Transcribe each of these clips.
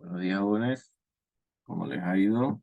Buenos días, jóvenes. ¿Cómo les ha ido?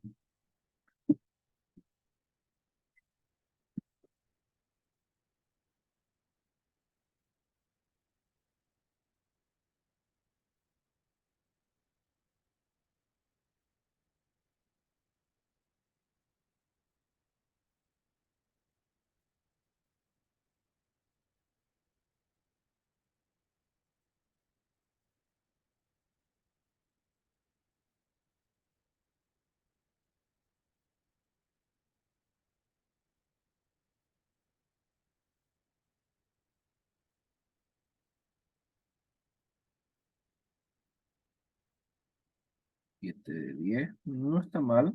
7 de 10. No está mal.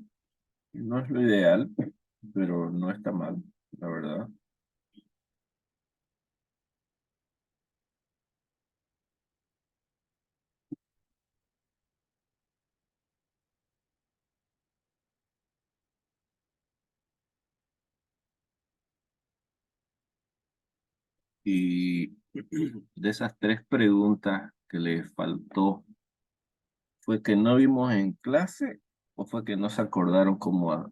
No es lo ideal, pero no está mal, la verdad. Y de esas 3 preguntas que les faltó, ¿fue que no vimos en clase o fue que no se acordaron cuál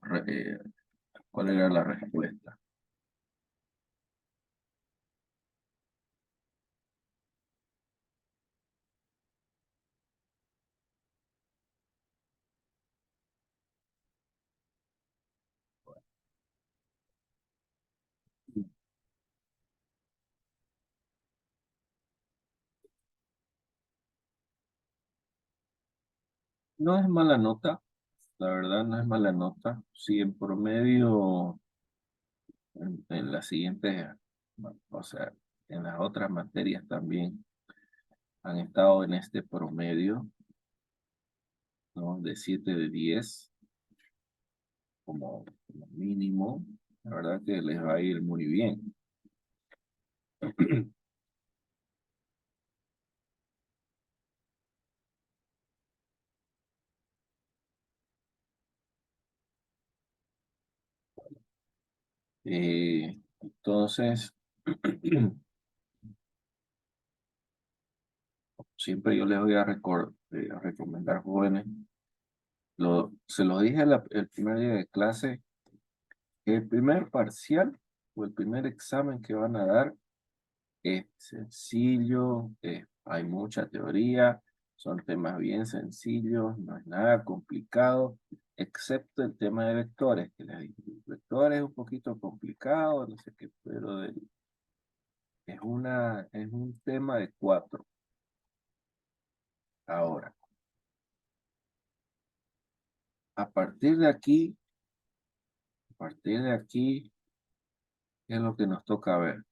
era la respuesta? No es mala nota, la verdad no es mala nota. Si en promedio en las siguientes, o sea, en las otras materias también han estado en este promedio, ¿no? De 7 de 10 como mínimo, la verdad que les va a ir muy bien. Entonces, siempre yo les voy a recomendar, jóvenes, se lo dije el primer día de clase, el primer parcial o el primer examen que van a dar es sencillo, hay mucha teoría, son temas bien sencillos, no es nada complicado, excepto el tema de vectores, que les dije, vectores es un poquito complicado, no sé qué, pero es un tema de 4. Ahora, a partir de aquí, a partir de aquí, ¿qué es lo que nos toca ver?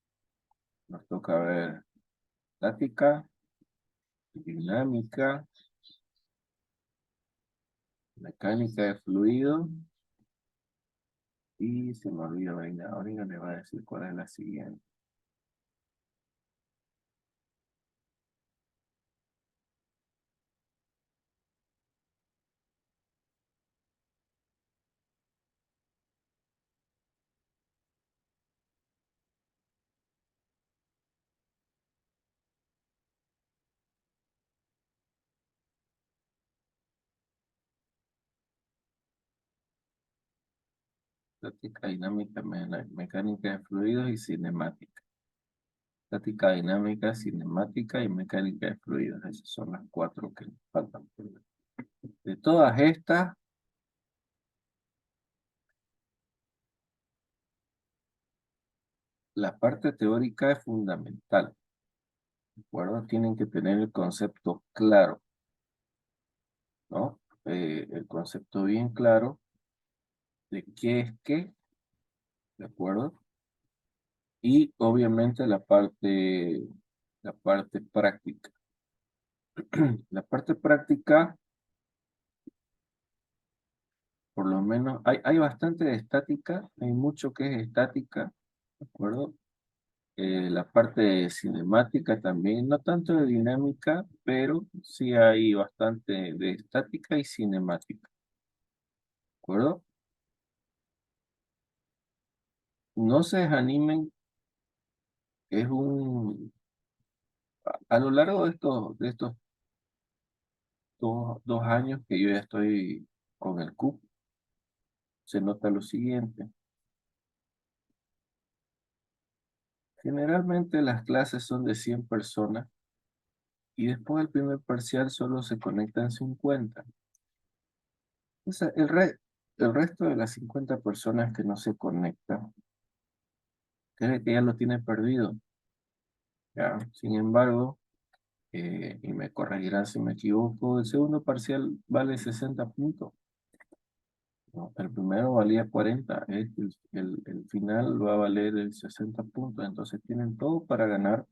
Nos toca ver estática, dinámica, mecánica de fluido. Y se me olvidó, ahorita me va a decir cuál es la siguiente. Estática dinámica, mecánica de fluidos y cinemática. Estática dinámica, cinemática y mecánica de fluidos. Esas son las 4 que nos faltan por ver. De todas estas, la parte teórica es fundamental. ¿De acuerdo? Tienen que tener el concepto claro, ¿no? El concepto bien claro de qué es qué, ¿de acuerdo? Y obviamente la parte práctica. La parte práctica, por lo menos, hay bastante de estática, hay mucho que es estática, ¿de acuerdo? La parte de cinemática también, no tanto de dinámica, pero sí hay bastante de estática y cinemática, ¿de acuerdo? No se desanimen, es a lo largo de estos dos años que yo ya estoy con el CUP, se nota lo siguiente. Generalmente las clases son de 100 personas y después del primer parcial solo se conectan 50. O sea, el resto de las 50 personas que no se conectan, cree que ya lo tiene perdido. Ya, sin embargo, y me corregirán si me equivoco, el segundo parcial vale 60 puntos. No, el primero valía 40, el final va a valer el 60 puntos, entonces tienen todo para ganar,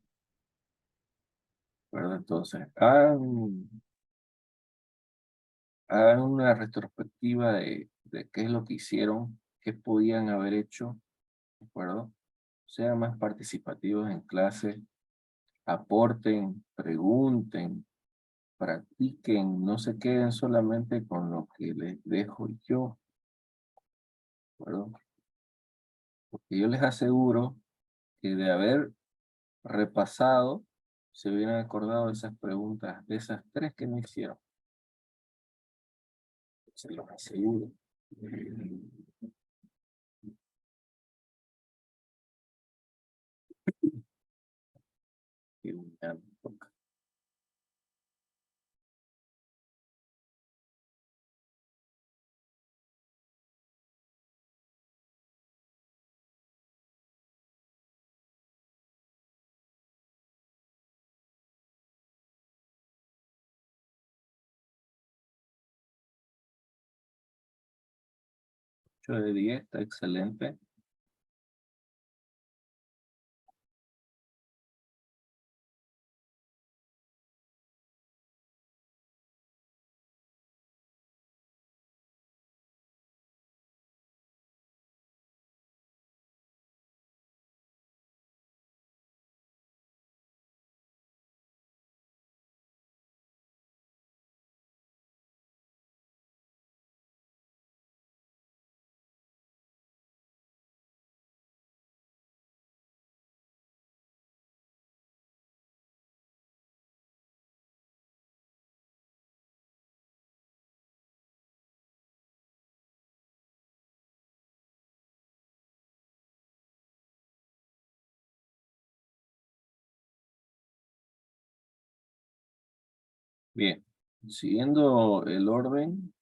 ¿verdad? Entonces, hagan una retrospectiva de qué es lo que hicieron, qué podían haber hecho, ¿de acuerdo? Sean más participativos en clase, aporten, pregunten, practiquen, no se queden solamente con lo que les dejo yo, ¿de acuerdo? Porque yo les aseguro que de haber repasado, se hubieran acordado de esas preguntas, de esas tres que me hicieron. Se los aseguro. Que ya me toca. Ocho de 10, está excelente. Bien, siguiendo el orden,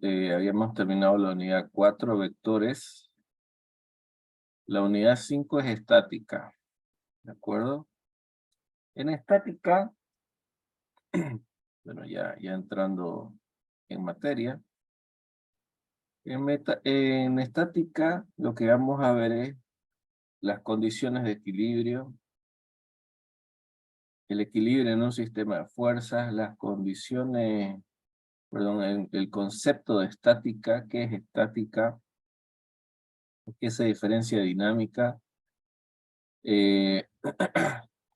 habíamos terminado la unidad 4 vectores. La unidad 5 es estática, ¿de acuerdo? En estática, bueno, ya entrando en materia, en estática lo que vamos a ver es las condiciones de equilibrio, el equilibrio en un sistema de fuerzas, las condiciones, perdón, el concepto de estática, qué es estática, qué se diferencia de dinámica, eh,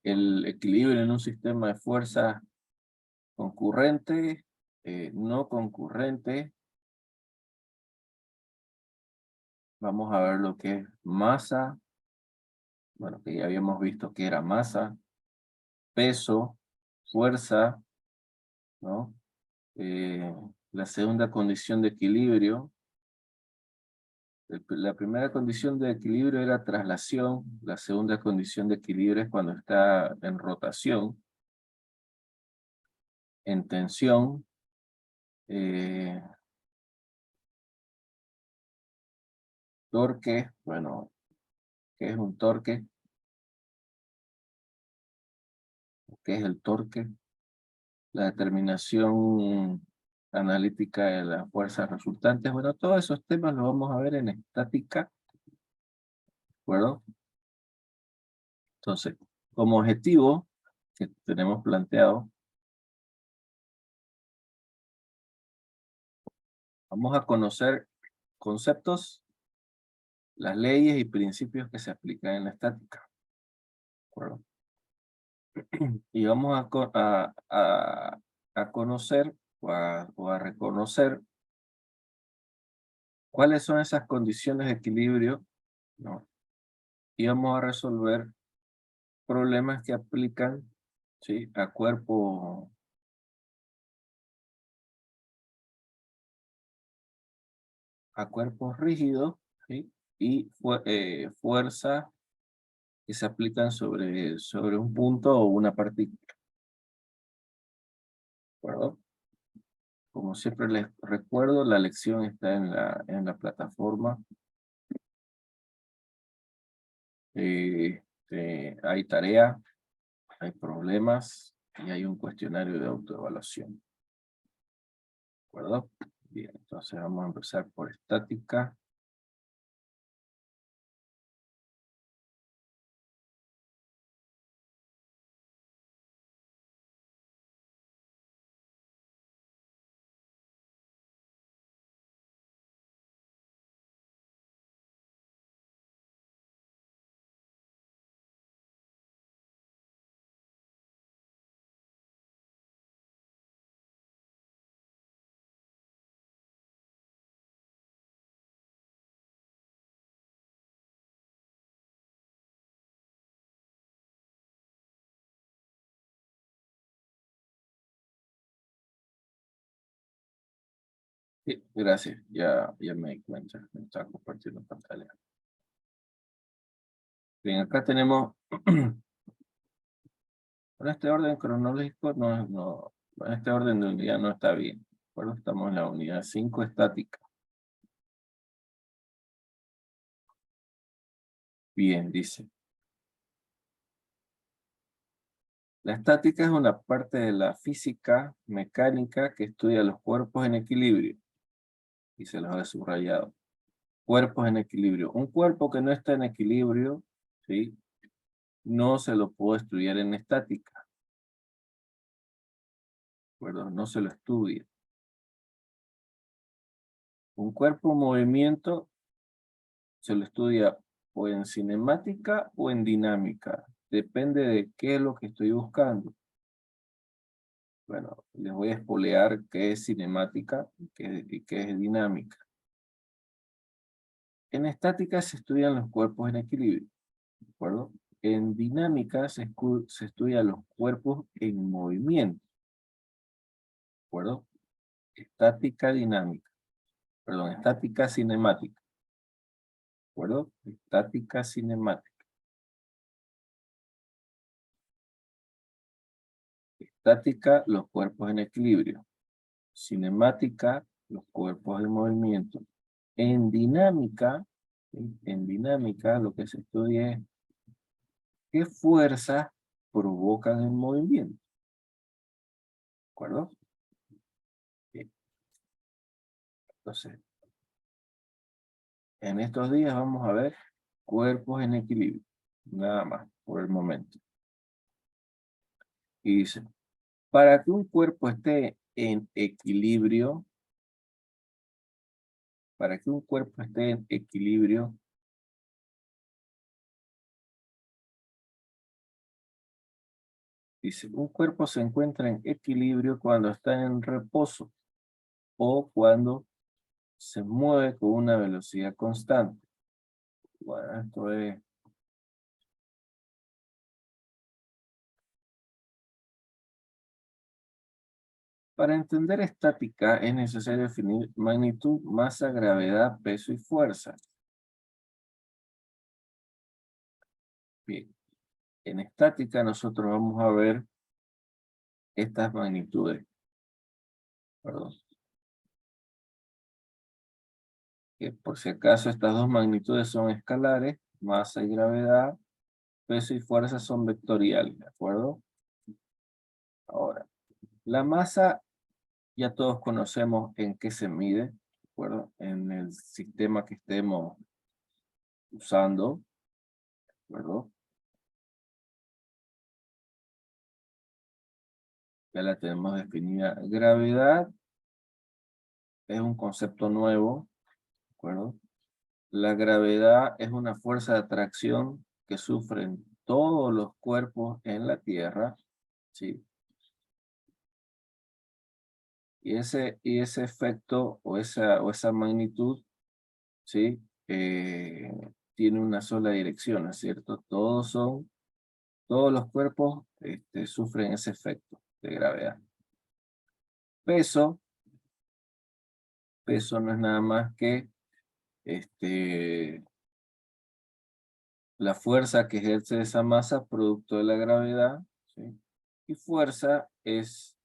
el equilibrio en un sistema de fuerzas concurrente, no concurrente. Vamos a ver lo que es masa, bueno, que ya habíamos visto que era masa, peso, fuerza, ¿no? La segunda condición de equilibrio. La primera condición de equilibrio era traslación, la segunda condición de equilibrio es cuando está en rotación, en tensión, torque, bueno, ¿qué es un torque? ¿Qué es el torque? La determinación analítica de las fuerzas resultantes, bueno, todos esos temas los vamos a ver en estática, ¿de acuerdo? Entonces, como objetivo que tenemos planteado, vamos a conocer conceptos, las leyes y principios que se aplican en la estática, ¿de acuerdo? Y vamos a conocer o a reconocer cuáles son esas condiciones de equilibrio, ¿no? Y vamos a resolver problemas que aplican, ¿sí? A cuerpo a cuerpos rígidos, ¿sí? Y fuerza que se aplican sobre un punto o una partícula. ¿De acuerdo? Como siempre les recuerdo, la lección está en la plataforma. Hay tarea, hay problemas y hay un cuestionario de autoevaluación. ¿De acuerdo? Bien, entonces vamos a empezar por estática. Sí, gracias, ya me di cuenta, me está compartiendo pantalla. Bien, acá tenemos, en este orden cronológico, en este orden de unidad no está bien. ¿De acuerdo? Estamos en la unidad 5 estática. Bien, dice. La estática es una parte de la física mecánica que estudia los cuerpos en equilibrio. Y se los he subrayado. Cuerpos en equilibrio. Un cuerpo que no está en equilibrio, ¿sí? No se lo puedo estudiar en estática. ¿De acuerdo? No se lo estudia. Un cuerpo en movimiento se lo estudia o en cinemática o en dinámica. Depende de qué es lo que estoy buscando. Bueno, les voy a espolear qué es cinemática y qué es dinámica. En estática se estudian los cuerpos en equilibrio, ¿de acuerdo? En dinámica se estudian los cuerpos en movimiento, ¿de acuerdo? Estática dinámica, perdón, estática cinemática, ¿de acuerdo? Estática cinemática. Estática, los cuerpos en equilibrio. Cinemática, los cuerpos en movimiento. En dinámica, ¿sí? En dinámica lo que se estudia es qué fuerzas provocan el movimiento. ¿De acuerdo? Bien. Entonces, en estos días vamos a ver cuerpos en equilibrio. Nada más, por el momento. Y dice, para que un cuerpo esté en equilibrio, para que un cuerpo esté en equilibrio, dice, un cuerpo se encuentra en equilibrio cuando está en reposo o cuando se mueve con una velocidad constante. Bueno, esto es... Para entender estática es necesario definir magnitud, masa, gravedad, peso y fuerza. Bien, en estática nosotros vamos a ver estas magnitudes. Perdón. Que por si acaso estas dos magnitudes son escalares, masa y gravedad, peso y fuerza son vectoriales, ¿de acuerdo? Ahora, la masa ya todos conocemos en qué se mide, ¿de acuerdo? En el sistema que estemos usando, ¿de acuerdo? Ya la tenemos definida. Gravedad es un concepto nuevo, ¿de acuerdo? La gravedad es una fuerza de atracción que sufren todos los cuerpos en la Tierra, ¿sí? Y ese efecto o esa magnitud, ¿sí? Tiene una sola dirección, ¿no es cierto? Todos los cuerpos sufren ese efecto de gravedad. Peso no es nada más que la fuerza que ejerce esa masa producto de la gravedad, ¿sí? Y fuerza es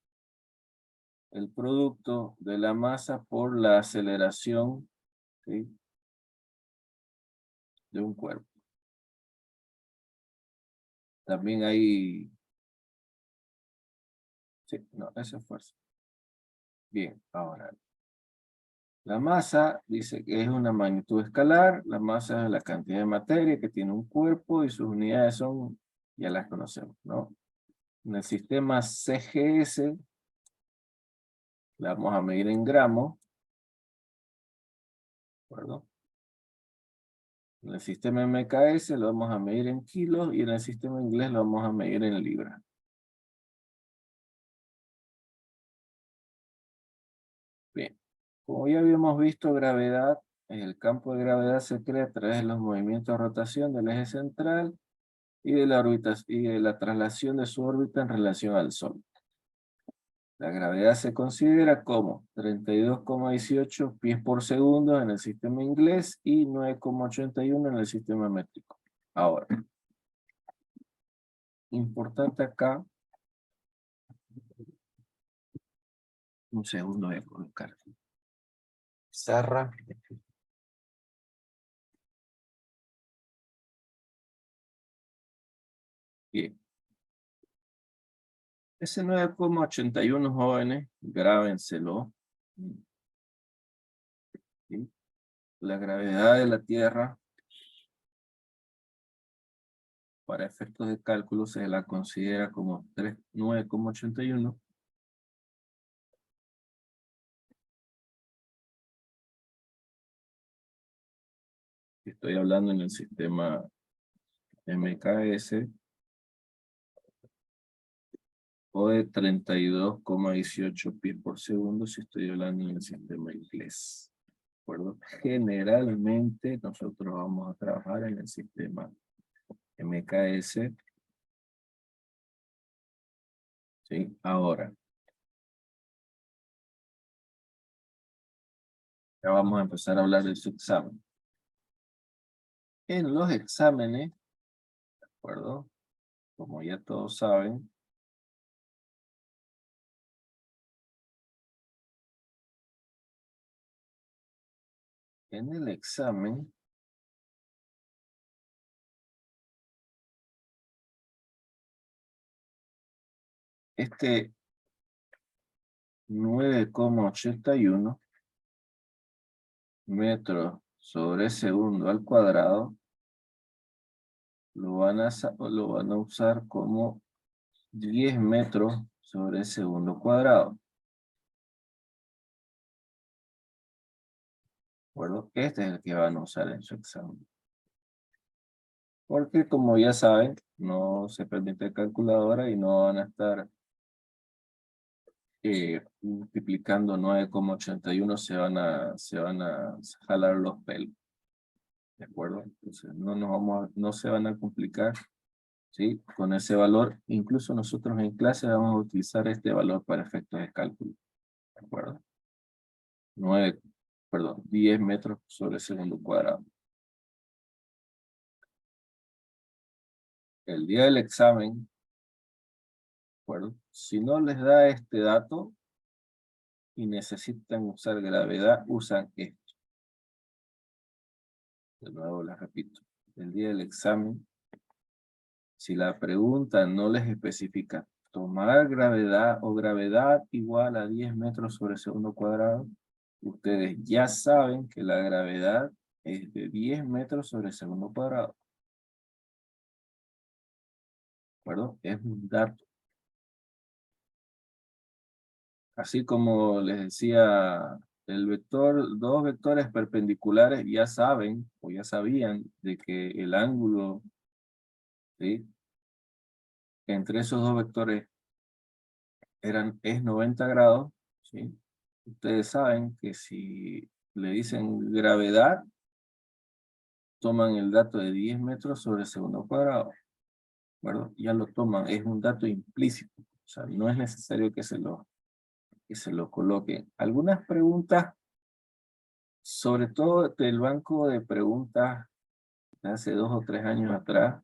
el producto de la masa por la aceleración, ¿sí?, de un cuerpo. También hay, sí, no, esa es fuerza. Bien, ahora, la masa dice que es una magnitud escalar, la masa es la cantidad de materia que tiene un cuerpo y sus unidades son, ya las conocemos, ¿no? En el sistema CGS, la vamos a medir en gramos, ¿de acuerdo? En el sistema MKS lo vamos a medir en kilos y en el sistema inglés lo vamos a medir en libras. Bien, como ya habíamos visto, gravedad, el campo de gravedad se crea a través de los movimientos de rotación del eje central y de la órbita, y de la traslación de su órbita en relación al Sol. La gravedad se considera como 32,18 pies por segundo en el sistema inglés y 9,81 en el sistema métrico. Ahora, importante acá, un segundo voy a colocar. Pizarra. Bien. Ese 9,81, jóvenes, grábenselo. ¿Sí? La gravedad de la Tierra, para efectos de cálculo, se la considera como 9,81. Estoy hablando en el sistema MKS, o de 32,18 pies por segundo si estoy hablando en el sistema inglés. ¿De acuerdo? Generalmente nosotros vamos a trabajar en el sistema MKS. ¿Sí? Ahora, ya vamos a empezar a hablar de su examen. En los exámenes, ¿de acuerdo? Como ya todos saben, en el examen, este 9,81 metros sobre segundo al cuadrado lo van a usar como 10 metros sobre segundo cuadrado. ¿De acuerdo? Este es el que van a usar en su examen. Porque como ya saben, no se permite calculadora y no van a estar multiplicando 9,81, se van a jalar los pelos. ¿De acuerdo? Entonces no se van a complicar, ¿sí?, con ese valor. Incluso nosotros en clase vamos a utilizar este valor para efectos de cálculo. ¿De acuerdo? 10 metros sobre segundo cuadrado. El día del examen, ¿de acuerdo?, si no les da este dato y necesitan usar gravedad, usan esto. De nuevo les repito, el día del examen, si la pregunta no les especifica tomar gravedad o gravedad igual a 10 metros sobre segundo cuadrado, ustedes ya saben que la gravedad es de 10 metros sobre segundo cuadrado. ¿De acuerdo? Es un dato. Así como les decía, el vector, dos vectores perpendiculares ya saben o ya sabían de que el ángulo, ¿sí?, entre esos dos vectores es 90 grados, ¿sí? Ustedes saben que si le dicen gravedad, toman el dato de 10 metros sobre segundo cuadrado. ¿De acuerdo? Ya lo toman, es un dato implícito. O sea, no es necesario que se lo coloquen. Algunas preguntas sobre todo del banco de preguntas de hace 2 o 3 años atrás,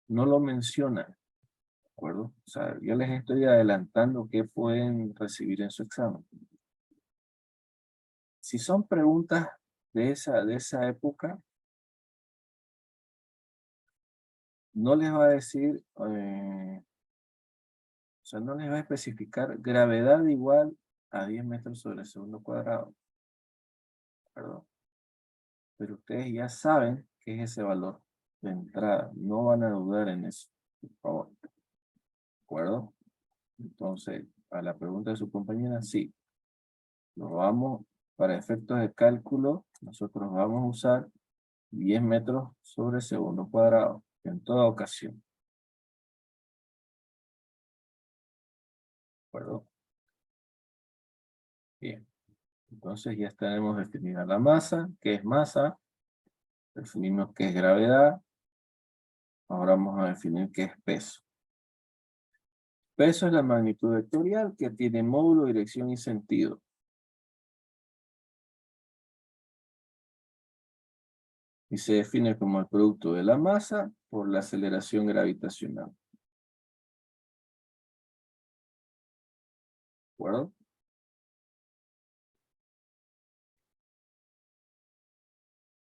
no lo menciona, ¿de acuerdo? O sea, yo les estoy adelantando qué pueden recibir en su examen. Si son preguntas de esa época, no les va a decir, o sea, no les va a especificar gravedad igual a 10 metros sobre el segundo cuadrado, ¿perdón? Pero ustedes ya saben qué es ese valor de entrada, no van a dudar en eso, por favor, ¿de acuerdo? Entonces, a la pregunta de su compañera, sí, lo vamos, para efectos de cálculo, nosotros vamos a usar 10 metros sobre segundo cuadrado, en toda ocasión, ¿de acuerdo? Bien, entonces ya tenemos definida la masa, qué es masa, definimos qué es gravedad, ahora vamos a definir qué es peso. Peso es la magnitud vectorial que tiene módulo, dirección y sentido. Y se define como el producto de la masa por la aceleración gravitacional. ¿De acuerdo?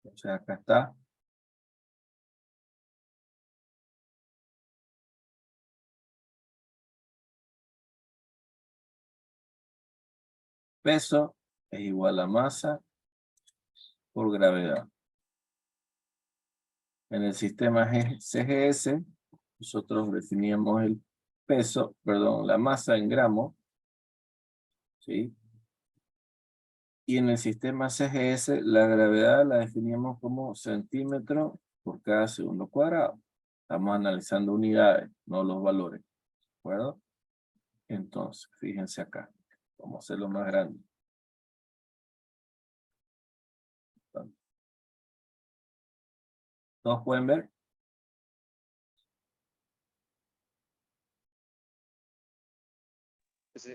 O sea, acá está. Peso es igual a masa por gravedad. En el sistema CGS, nosotros definíamos el peso, perdón, la masa en gramos, ¿sí? Y en el sistema CGS, la gravedad la definíamos como centímetro por cada segundo cuadrado. Estamos analizando unidades, no los valores, ¿de acuerdo? Entonces, fíjense acá. Vamos a hacerlo más grande. ¿Todos pueden ver? Sí.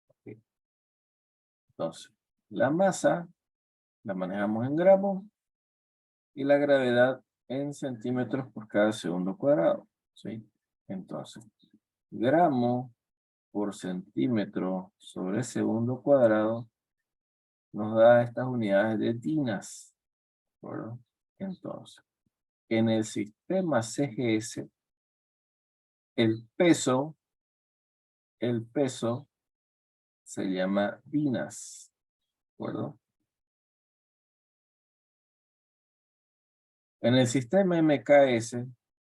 Ok. Entonces, la masa la manejamos en gramos y la gravedad en centímetros por cada segundo cuadrado, ¿sí? Entonces, gramo por centímetro sobre segundo cuadrado nos da estas unidades de dinas, ¿de acuerdo? Entonces, en el sistema CGS, el peso se llama dinas, ¿de acuerdo? En el sistema MKS,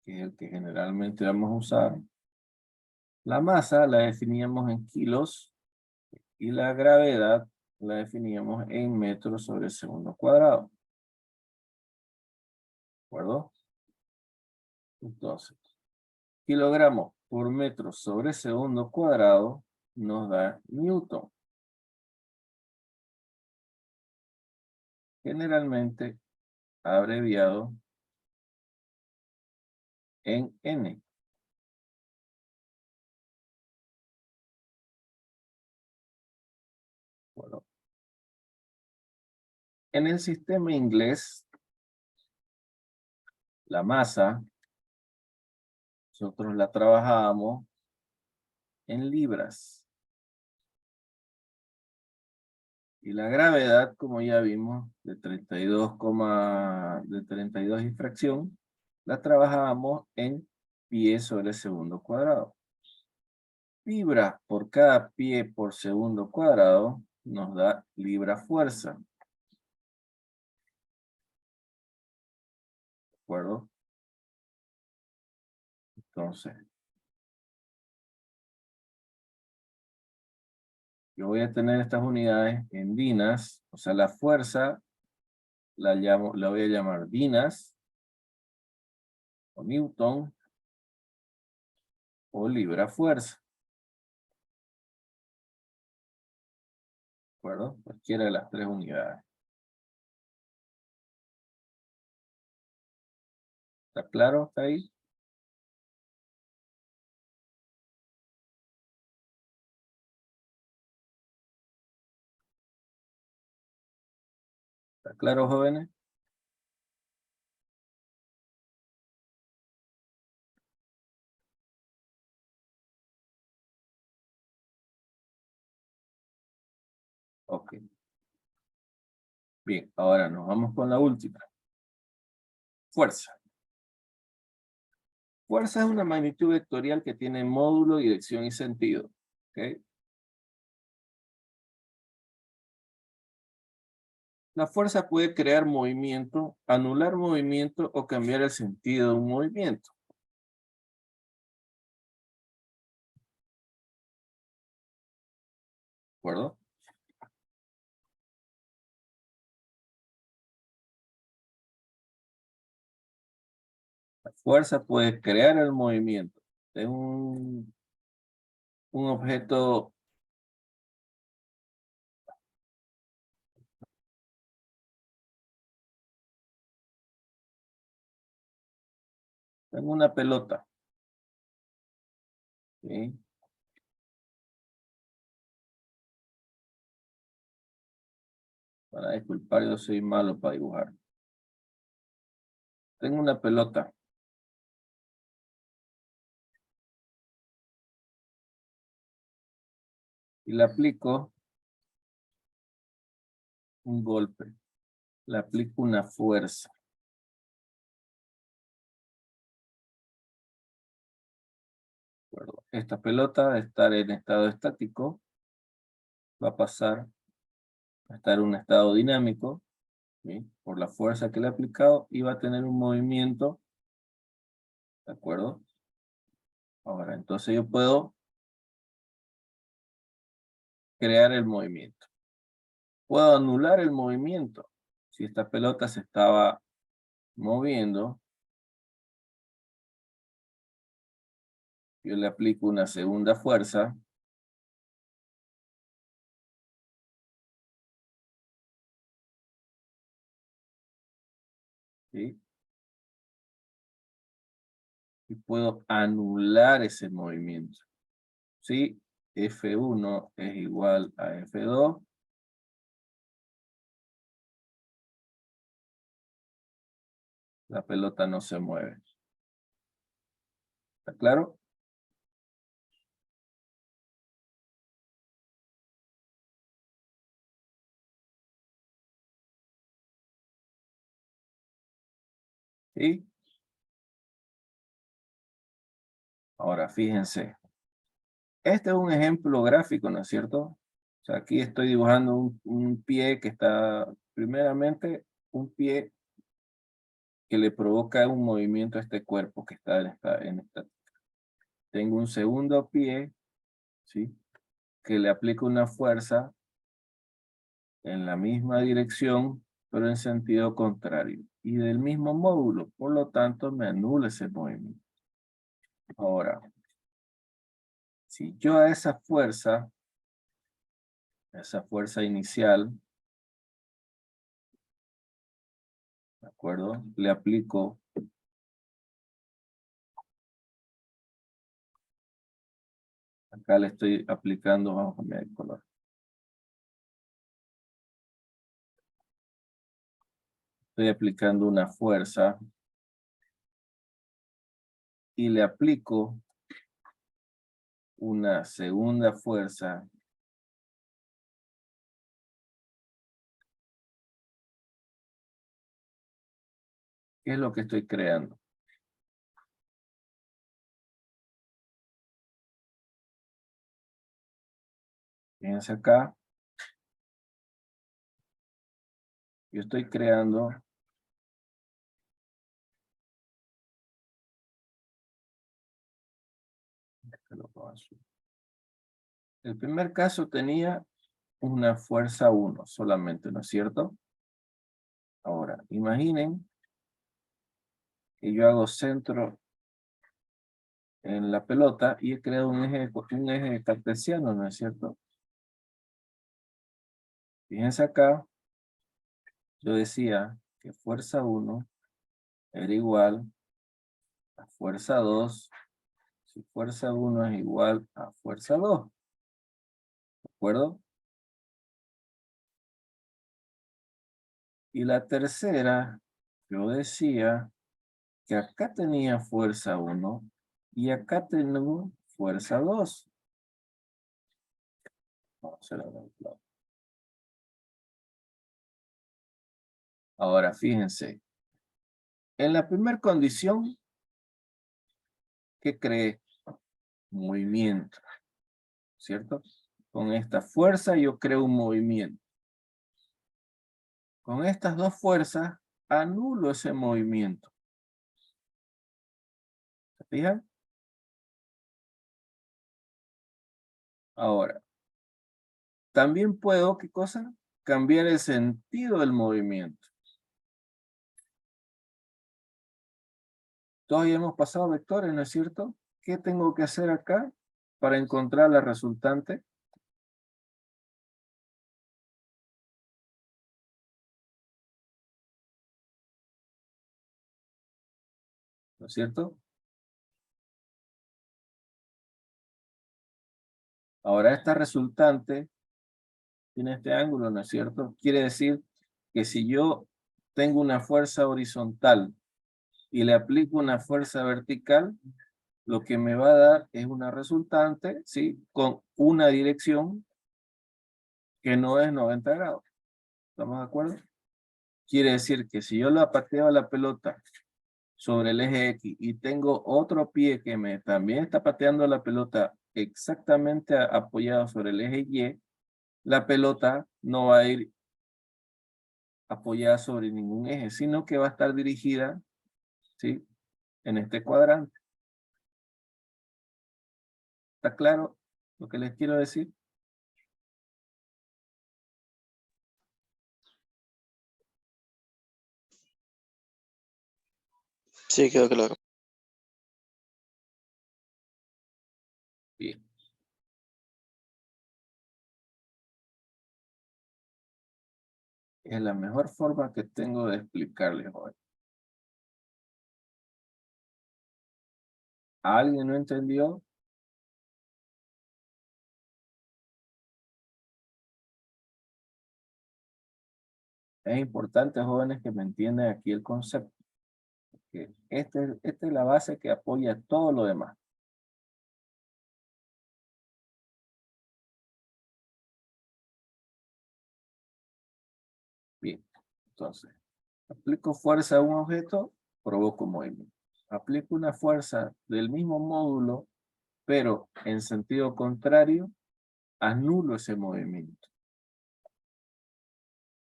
que es el que generalmente vamos a usar, la masa la definíamos en kilos y la gravedad la definíamos en metros sobre segundo cuadrado. ¿De acuerdo? Entonces, kilogramos por metro sobre segundo cuadrado nos da newton. Generalmente abreviado en N. Bueno, en el sistema inglés, la masa, nosotros la trabajábamos en libras. Y la gravedad, como ya vimos, de 32 y fracción, la trabajábamos en pie sobre segundo cuadrado. Libras por cada pie por segundo cuadrado nos da libra fuerza. ¿De acuerdo? Entonces, yo voy a tener estas unidades en dinas, o sea, la fuerza la voy a llamar dinas, o newton, o libra fuerza. ¿De acuerdo? Cualquiera de las tres unidades. ¿Está claro hasta ahí? ¿Está claro, jóvenes? Ok. Bien, ahora nos vamos con la última. Fuerza. Fuerza es una magnitud vectorial que tiene módulo, dirección y sentido. ¿Ok? La fuerza puede crear movimiento, anular movimiento o cambiar el sentido de un movimiento. ¿De acuerdo? La fuerza puede crear el movimiento de un objeto. Tengo una pelota. ¿Sí? Para disculpar, yo soy malo para dibujar. Tengo una pelota. Y le aplico un golpe. Le aplico una fuerza. ¿De acuerdo? Esta pelota, de estar en estado estático, va a pasar a estar en un estado dinámico, ¿sí? Por la fuerza que le he aplicado, y va a tener un movimiento. ¿De acuerdo? Ahora, entonces yo puedo crear el movimiento. Puedo anular el movimiento. Si esta pelota se estaba moviendo, yo le aplico una segunda fuerza. ¿Sí? Y puedo anular ese movimiento. Si F1 es igual a F2, la pelota no se mueve. ¿Está claro? ¿Sí? Ahora, fíjense. Este es un ejemplo gráfico, ¿no es cierto? O sea, aquí estoy dibujando un pie que está, primeramente, un pie que le provoca un movimiento a este cuerpo que está en esta. Tengo un segundo pie, ¿sí? Que le aplico una fuerza en la misma dirección, pero en sentido contrario. Y del mismo módulo, por lo tanto, me anula ese movimiento. Ahora, si yo a esa fuerza inicial, ¿de acuerdo? Le aplico, acá le estoy aplicando, vamos a cambiar el color. Estoy aplicando una fuerza y le aplico una segunda fuerza. ¿Qué es lo que estoy creando? Fíjense acá, yo estoy creando el primer caso tenía una fuerza 1 solamente, ¿no es cierto? Ahora, imaginen que yo hago centro en la pelota y he creado un eje cartesiano, ¿no es cierto? Fíjense acá, yo decía que fuerza 1 era igual a fuerza 2, si fuerza 1 es igual a fuerza 2, ¿de acuerdo? Y la tercera, yo decía que acá tenía fuerza 1 y acá tengo fuerza 2. Vamos a hacer ahora. Ahora, fíjense. En la primera condición, ¿qué cree? Movimiento, ¿cierto? Con esta fuerza yo creo un movimiento. Con estas dos fuerzas, anulo ese movimiento. ¿Se fijan? Ahora, también puedo, ¿qué cosa? Cambiar el sentido del movimiento. Todos ya hemos pasado vectores, ¿no es cierto? ¿Qué tengo que hacer acá para encontrar la resultante? ¿No es cierto? Ahora esta resultante tiene este ángulo, ¿no es cierto? Quiere decir que si yo tengo una fuerza horizontal y le aplico una fuerza vertical, lo que me va a dar es una resultante, ¿sí? Con una dirección que no es 90 grados. ¿Estamos de acuerdo? Quiere decir que si yo la pateo a la pelota sobre el eje X y tengo otro pie que también está pateando la pelota exactamente apoyado sobre el eje Y, la pelota no va a ir apoyada sobre ningún eje, sino que va a estar dirigida, ¿sí? En este cuadrante. ¿Está claro lo que les quiero decir? Sí, quedó claro. Bien. Es la mejor forma que tengo de explicarles hoy. ¿Alguien no entendió? Es importante, jóvenes, que me entiendan aquí el concepto. Que esta es la base que apoya todo lo demás. Bien, entonces, aplico fuerza a un objeto, provoco movimiento. Aplico una fuerza del mismo módulo, pero en sentido contrario, anulo ese movimiento.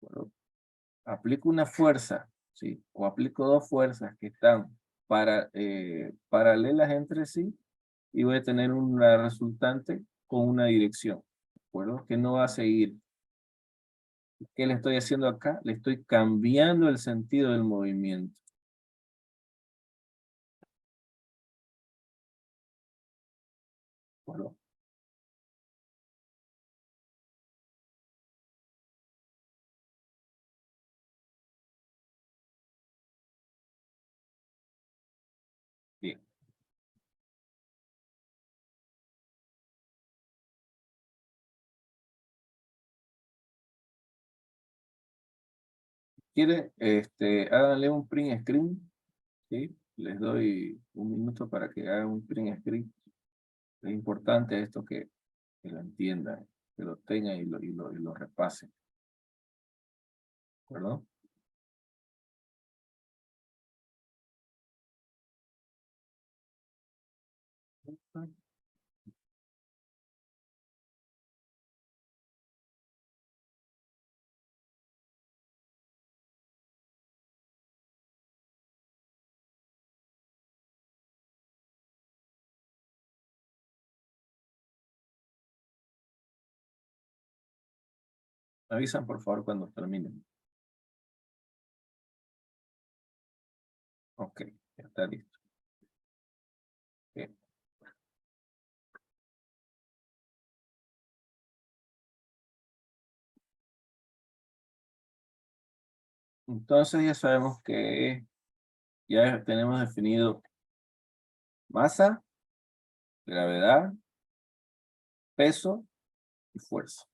Bueno, aplico una fuerza, ¿sí? O aplico dos fuerzas que están paralelas entre sí y voy a tener una resultante con una dirección, ¿de acuerdo? Que no va a seguir. ¿Qué le estoy haciendo acá? Le estoy cambiando el sentido del movimiento. ¿De acuerdo? Bien. ¿Quiere? Háganle un print screen, ¿sí? Les doy un minuto para que hagan un print screen. Es importante esto que lo entiendan, que lo tengan y lo repasen. ¿De acuerdo? Me avisan por favor cuando terminen. Ok, ya está listo. Bien. Entonces ya sabemos que ya tenemos definido masa, gravedad, peso y fuerza.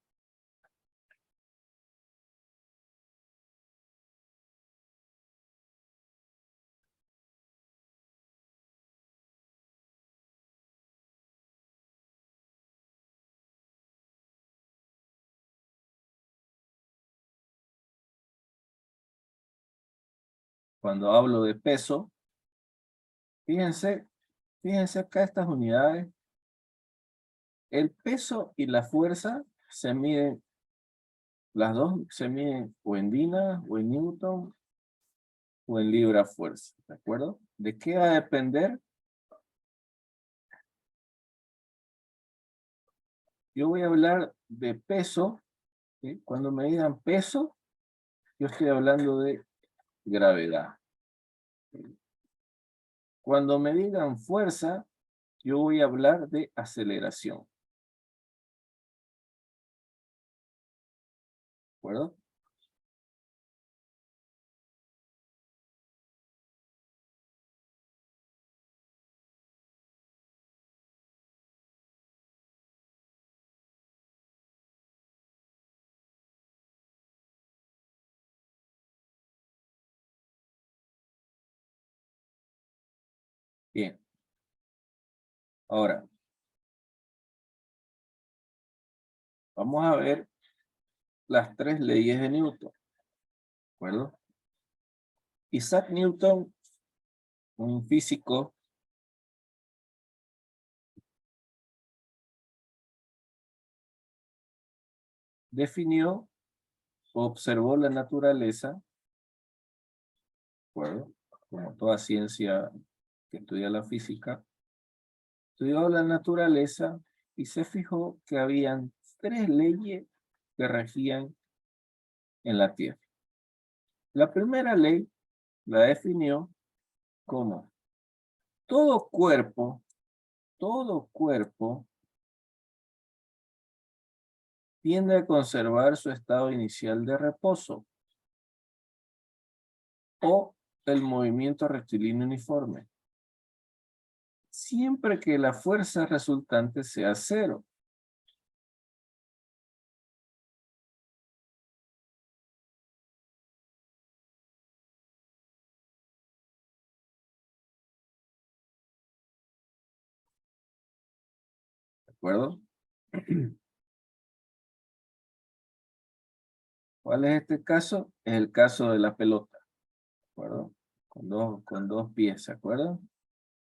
cuando hablo de peso, fíjense acá estas unidades. El peso y la fuerza se miden, las dos se miden o en Dina, o en Newton, o en libra fuerza, ¿de acuerdo? ¿De qué va a depender? Yo voy a hablar de peso, ¿sí? Cuando me digan peso, yo estoy hablando de gravedad. Cuando me digan fuerza, yo voy a hablar de aceleración. ¿De acuerdo? Bien. Ahora, vamos a ver las tres leyes de Newton. ¿De acuerdo? Isaac Newton, un físico, definió, observó la naturaleza, ¿de acuerdo? Como toda ciencia que estudia la física, estudió la naturaleza y se fijó que habían tres leyes que regían en la Tierra. La primera ley la definió como todo cuerpo tiende a conservar su estado inicial de reposo o el movimiento rectilíneo uniforme, siempre que la fuerza resultante sea cero. ¿De acuerdo? ¿Cuál es este caso? Es el caso de la pelota. ¿De acuerdo? Con dos pies, ¿se acuerdan?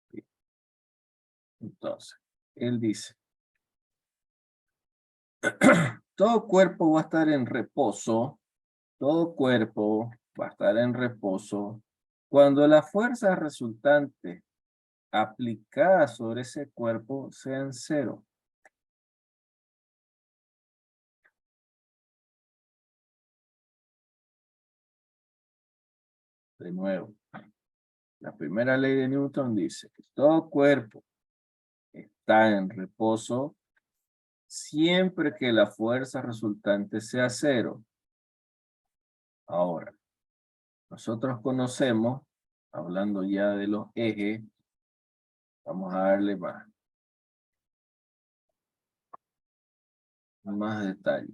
Bien. Entonces, él dice, todo cuerpo va a estar en reposo, todo cuerpo va a estar en reposo cuando las fuerzas resultantes aplicadas sobre ese cuerpo sean cero. De nuevo, la primera ley de Newton dice que todo cuerpo está en reposo siempre que la fuerza resultante sea cero. Ahora, nosotros conocemos, hablando ya de los ejes, vamos a darle más detalle.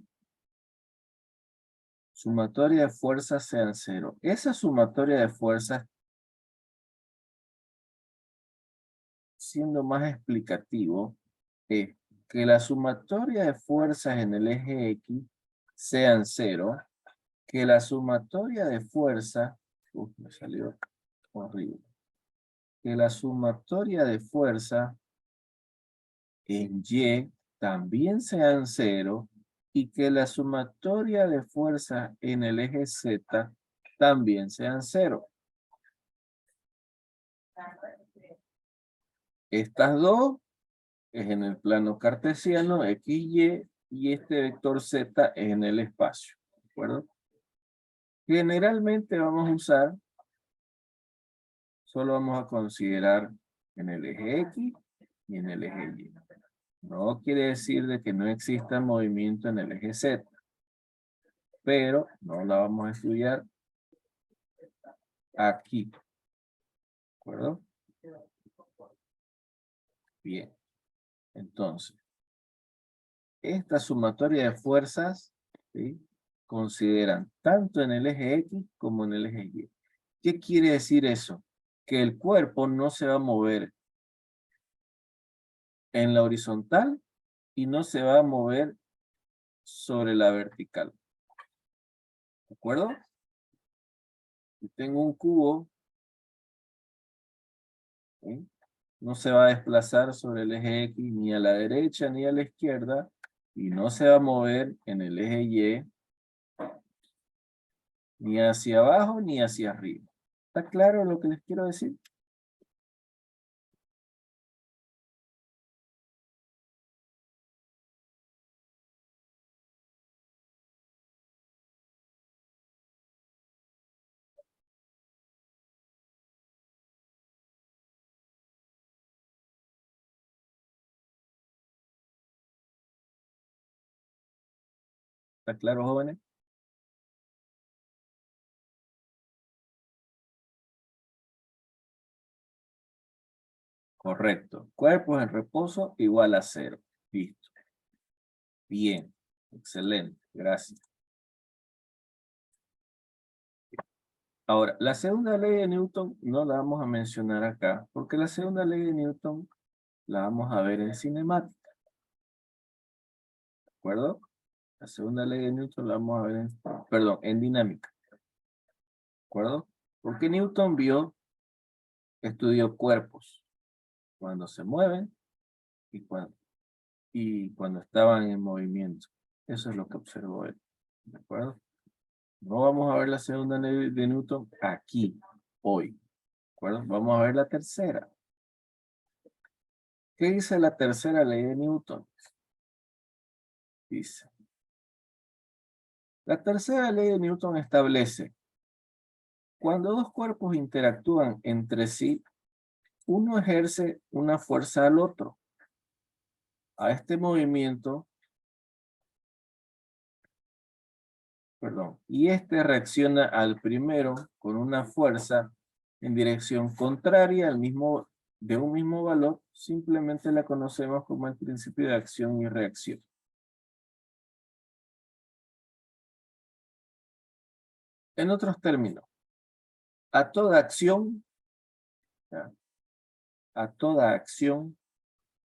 Sumatoria de fuerzas sean cero. Esa sumatoria de fuerzas, siendo más explicativo, es que la sumatoria de fuerzas en el eje X sean cero, que la sumatoria de fuerzas, me salió horrible, que la sumatoria de fuerzas en Y también sean cero y que la sumatoria de fuerzas en el eje Z también sean cero. Estas dos es en el plano cartesiano, XY, y este vector Z es en el espacio. ¿De acuerdo? Generalmente vamos a usar, solo vamos a considerar en el eje X y en el eje Y. No quiere decir de que no exista movimiento en el eje Z, pero no la vamos a estudiar aquí. ¿De acuerdo? Bien. Entonces, esta sumatoria de fuerzas, ¿sí?, consideran tanto en el eje X como en el eje Y. ¿Qué quiere decir eso? Que el cuerpo no se va a mover en la horizontal y no se va a mover sobre la vertical. ¿De acuerdo? Si tengo un cubo, ¿sí? No se va a desplazar sobre el eje X ni a la derecha ni a la izquierda y no se va a mover en el eje Y ni hacia abajo ni hacia arriba. ¿Está claro lo que les quiero decir? ¿Está claro, jóvenes? Correcto. Cuerpos en reposo igual a 0. Listo. Bien. Excelente. Gracias. Ahora, la segunda ley de Newton no la vamos a mencionar acá, porque la segunda ley de Newton la vamos a ver en cinemática. ¿De acuerdo? La segunda ley de Newton la vamos a ver en dinámica. ¿De acuerdo? Porque Newton estudió cuerpos cuando se mueven y cuando estaban en movimiento. Eso es lo que observó él. ¿De acuerdo? No vamos a ver la segunda ley de Newton aquí, hoy. ¿De acuerdo? Vamos a ver la tercera. ¿Qué dice la tercera ley de Newton? Dice, la tercera ley de Newton establece, cuando dos cuerpos interactúan entre sí, uno ejerce una fuerza al otro. A este movimiento, y este reacciona al primero con una fuerza en dirección contraria de un mismo valor, simplemente la conocemos como el principio de acción y reacción. En otros términos, a toda acción, ¿ya? a toda acción,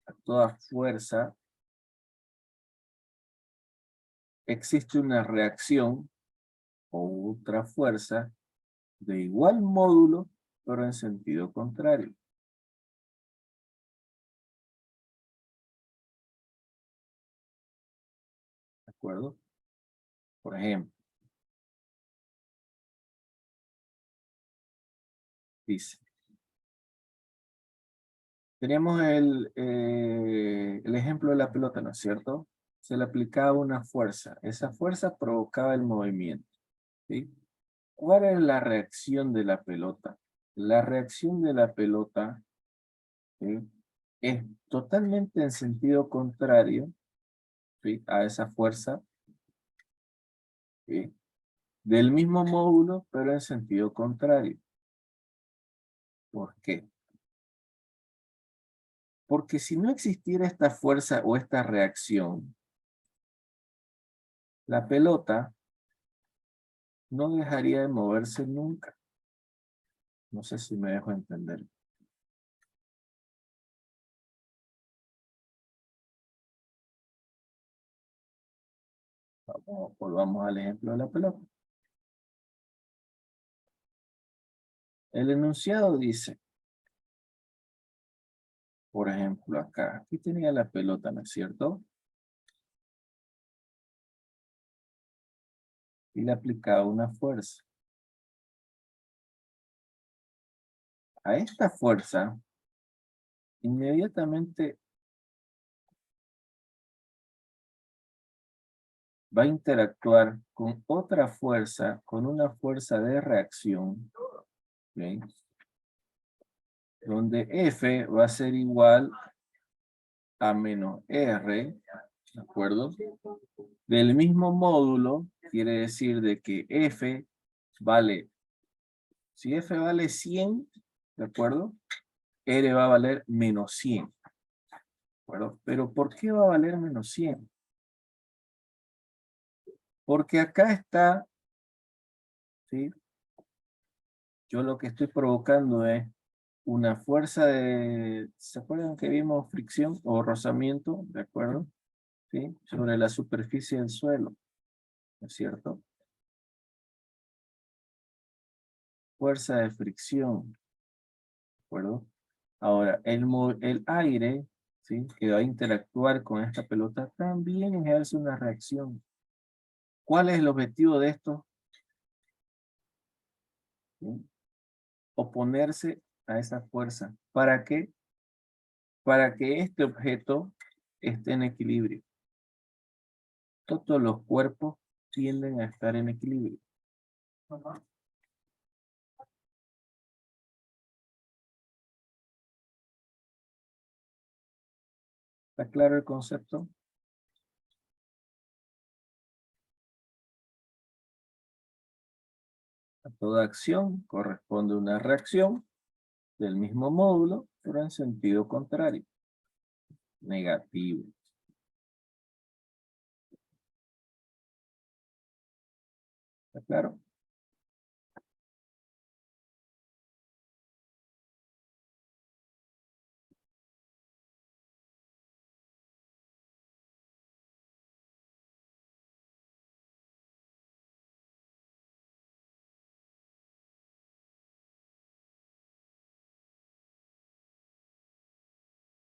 a toda fuerza, existe una reacción o otra fuerza de igual módulo, pero en sentido contrario. ¿De acuerdo? Por ejemplo, dice, teníamos el ejemplo de la pelota, ¿no es cierto? Se le aplicaba una fuerza. Esa fuerza provocaba el movimiento, ¿sí? ¿Cuál es la reacción de la pelota? La reacción de la pelota, ¿sí? Es totalmente en sentido contrario, ¿sí? a esa fuerza, ¿sí? del mismo módulo, pero en sentido contrario. ¿Por qué? Porque si no existiera esta fuerza o esta reacción, la pelota no dejaría de moverse nunca. No sé si me dejo entender. Volvamos al ejemplo de la pelota. El enunciado dice, por ejemplo, acá, aquí tenía la pelota, ¿no es cierto? Y le aplicaba una fuerza. A esta fuerza, inmediatamente va a interactuar con otra fuerza, con una fuerza de reacción, ¿sí? Donde F va a ser igual a menos R, ¿de acuerdo? Del mismo módulo, quiere decir de que F vale, si F vale 100, ¿de acuerdo? R va a valer menos 100, ¿de acuerdo? Pero ¿por qué va a valer menos 100? Porque acá está, ¿sí? Yo lo que estoy provocando es una fuerza de, ¿se acuerdan que vimos fricción o rozamiento? ¿De acuerdo? ¿Sí? Sobre la superficie del suelo, ¿no es cierto? fuerza de fricción, ¿de acuerdo? Ahora, el aire, ¿sí? Que va a interactuar con esta pelota también ejerce una reacción. ¿Cuál es el objetivo de esto? ¿Sí? Oponerse a esa fuerza. ¿Para qué? Para que este objeto esté en equilibrio. Todos los cuerpos tienden a estar en equilibrio. ¿Está claro el concepto? A toda acción corresponde una reacción del mismo módulo, pero en sentido contrario, negativo. ¿Está claro?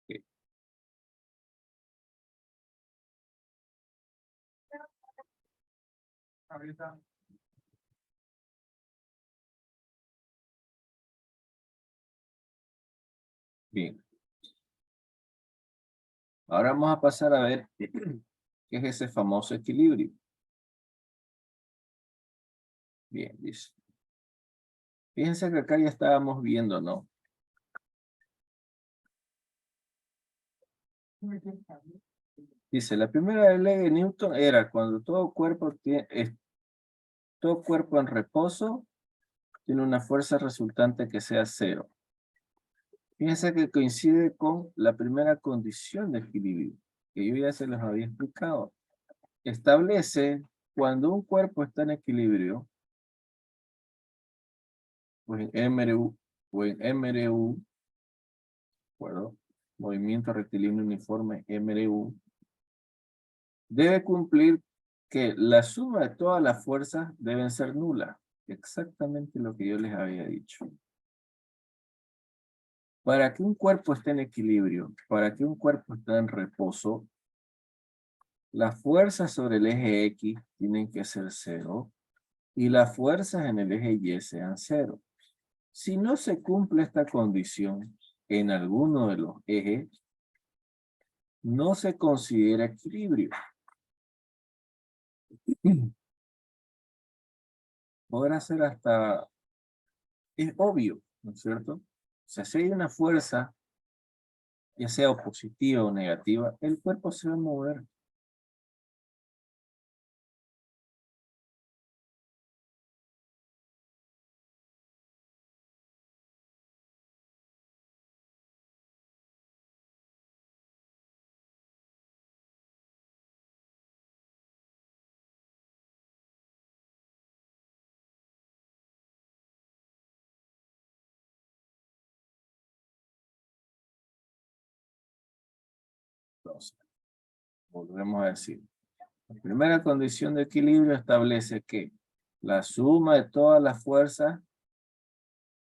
Ok. Bien. Ahora vamos a pasar a ver qué es ese famoso equilibrio. Bien, dice. Fíjense que acá ya estábamos viendo, ¿no? Dice, la primera ley de Newton era cuando todo cuerpo en reposo tiene una fuerza resultante que sea cero. Fíjense que coincide con la primera condición de equilibrio, que yo ya se los había explicado. Establece cuando un cuerpo está en equilibrio, pues en MRU o en MRU, ¿de acuerdo? Movimiento rectilíneo uniforme MRU, debe cumplir que la suma de todas las fuerzas deben ser nulas. Exactamente lo que yo les había dicho. Para que un cuerpo esté en equilibrio, para que un cuerpo esté en reposo, las fuerzas sobre el eje X tienen que ser cero y las fuerzas en el eje Y sean cero. Si no se cumple esta condición en alguno de los ejes, no se considera equilibrio. Podrá ser hasta, es obvio, ¿no es cierto? O sea, si hay una fuerza, ya sea o positiva o negativa, el cuerpo se va a mover. Entonces, volvemos a decir. La primera condición de equilibrio establece que la suma de todas las fuerzas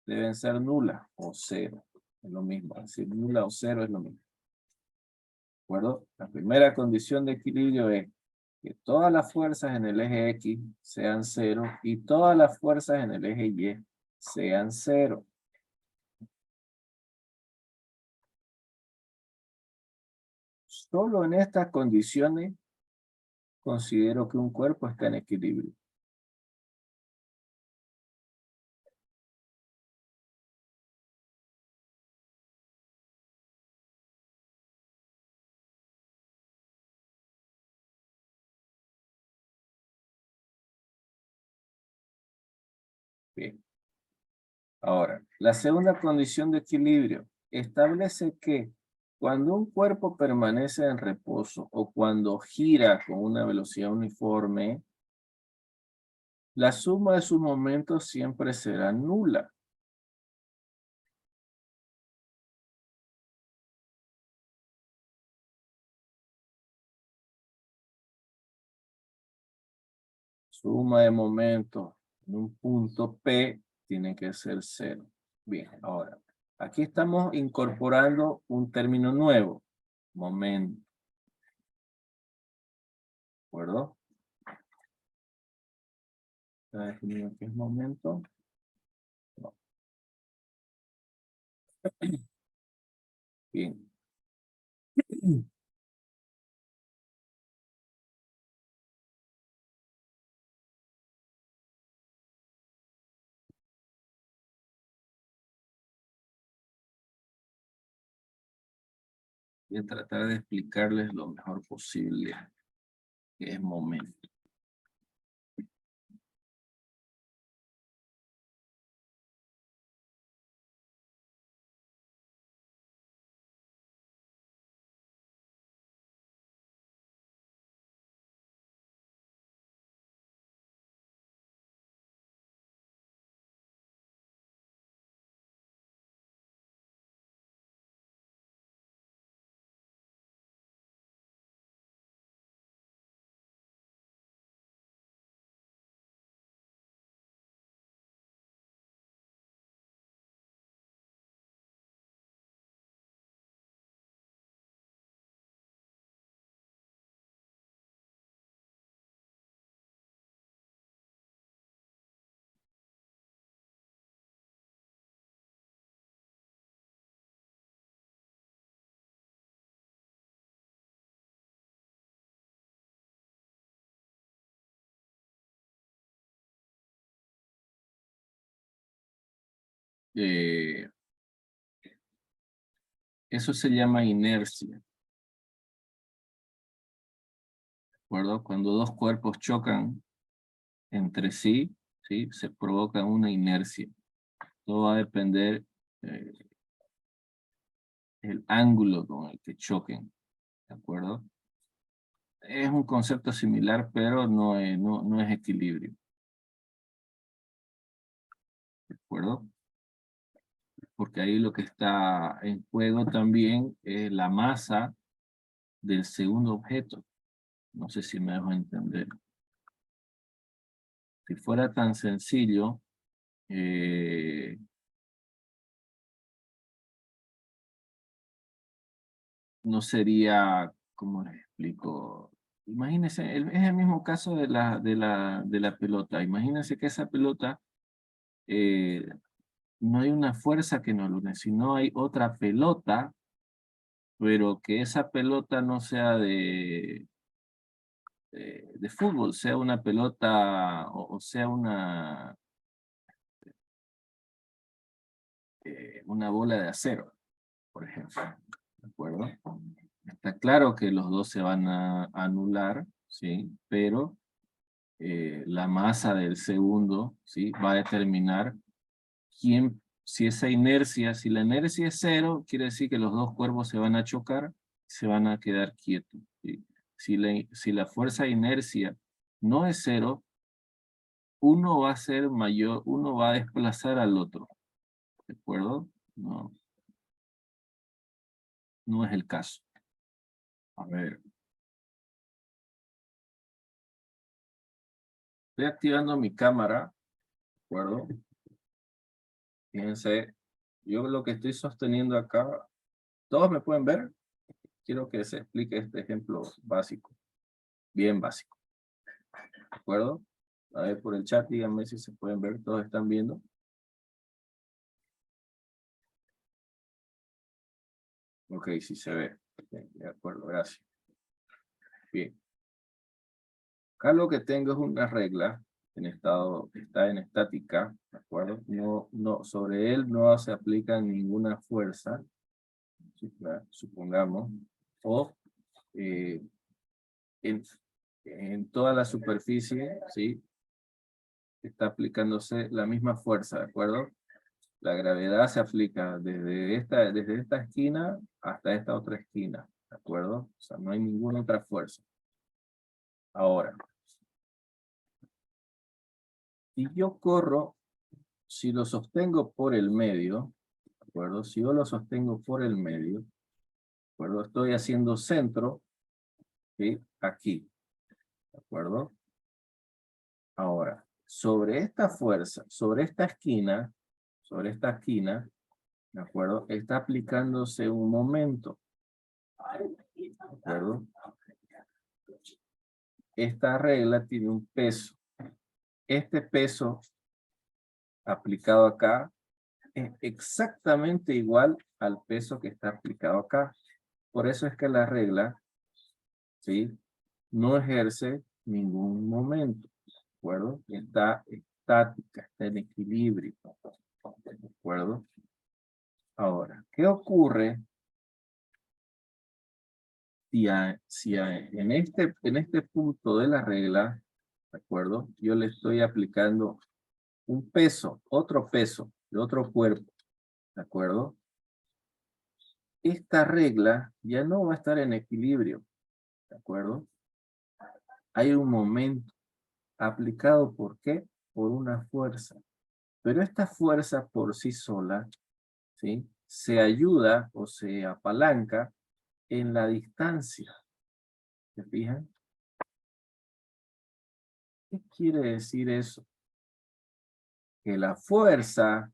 deben ser nulas o cero. Es lo mismo, es decir, nula o cero es lo mismo. ¿De acuerdo? La primera condición de equilibrio es que todas las fuerzas en el eje X sean cero y todas las fuerzas en el eje Y sean cero. Solo en estas condiciones considero que un cuerpo está en equilibrio. Bien. Ahora, la segunda condición de equilibrio establece que cuando un cuerpo permanece en reposo o cuando gira con una velocidad uniforme, la suma de sus momentos siempre será nula. Suma de momentos en un punto P tiene que ser 0. Bien, ahora, aquí estamos incorporando un término nuevo, momento. ¿De acuerdo? ¿Está definido qué es momento? No. Bien. Voy a tratar de explicarles lo mejor posible qué es momento. Eso se llama inercia. ¿De acuerdo? Cuando dos cuerpos chocan entre sí, ¿sí? Se provoca una inercia. Todo va a depender el ángulo con el que choquen. ¿De acuerdo? Es un concepto similar, pero no es equilibrio. ¿De acuerdo? Porque ahí lo que está en juego también es la masa del segundo objeto. No sé si me dejo entender. Si fuera tan sencillo, no sería, ¿cómo les explico? Imagínense, es el mismo caso de la pelota. Imagínense que esa pelota eh, no hay una fuerza que nos une, sino hay otra pelota, pero que esa pelota no sea de fútbol, sea una pelota o sea una bola de acero, por ejemplo. ¿De acuerdo? Está claro que los dos se van a anular, ¿sí? Pero la masa del segundo, ¿sí? Va a determinar quién, si esa inercia, si la inercia es 0, quiere decir que los dos cuerpos se van a chocar, se van a quedar quietos, ¿sí? Si la fuerza de inercia no es 0, uno va a ser mayor, uno va a desplazar al otro, ¿de acuerdo? No, no es el caso. A ver, estoy activando mi cámara, ¿de acuerdo? Fíjense, yo lo que estoy sosteniendo acá, ¿todos me pueden ver? Quiero que se explique este ejemplo básico, bien básico, ¿de acuerdo? A ver, por el chat, díganme si se pueden ver, ¿todos están viendo? Ok, sí se ve. Bien, de acuerdo, gracias. Bien. Acá lo que tengo es una regla está en estática, ¿de acuerdo? Sobre él no se aplica ninguna fuerza, supongamos, o eh, en, en toda la superficie, ¿sí? Está aplicándose la misma fuerza, ¿de acuerdo? La gravedad se aplica desde esta esquina hasta esta otra esquina, ¿de acuerdo? O sea, no hay ninguna otra fuerza. Ahora, si yo corro, si lo sostengo por el medio, ¿de acuerdo? Si yo lo sostengo por el medio, ¿de acuerdo? Estoy haciendo centro, ¿sí? Aquí, ¿de acuerdo? Ahora, sobre esta fuerza, sobre esta esquina, ¿de acuerdo? Está aplicándose un momento, ¿de acuerdo? Esta regla tiene un peso. Este peso aplicado acá es exactamente igual al peso que está aplicado acá. Por eso es que la regla, ¿sí?, no ejerce ningún momento, ¿de acuerdo? Está estática, está en equilibrio, ¿de acuerdo? Ahora, ¿qué ocurre en este punto de la regla, ¿de acuerdo? Yo le estoy aplicando un peso, otro peso de otro cuerpo, ¿de acuerdo? Esta regla ya no va a estar en equilibrio, ¿de acuerdo? Hay un momento aplicado, ¿por qué? Por una fuerza. Pero esta fuerza por sí sola, ¿sí?, se ayuda o se apalanca en la distancia. ¿Se fijan? ¿Qué quiere decir eso? Que la fuerza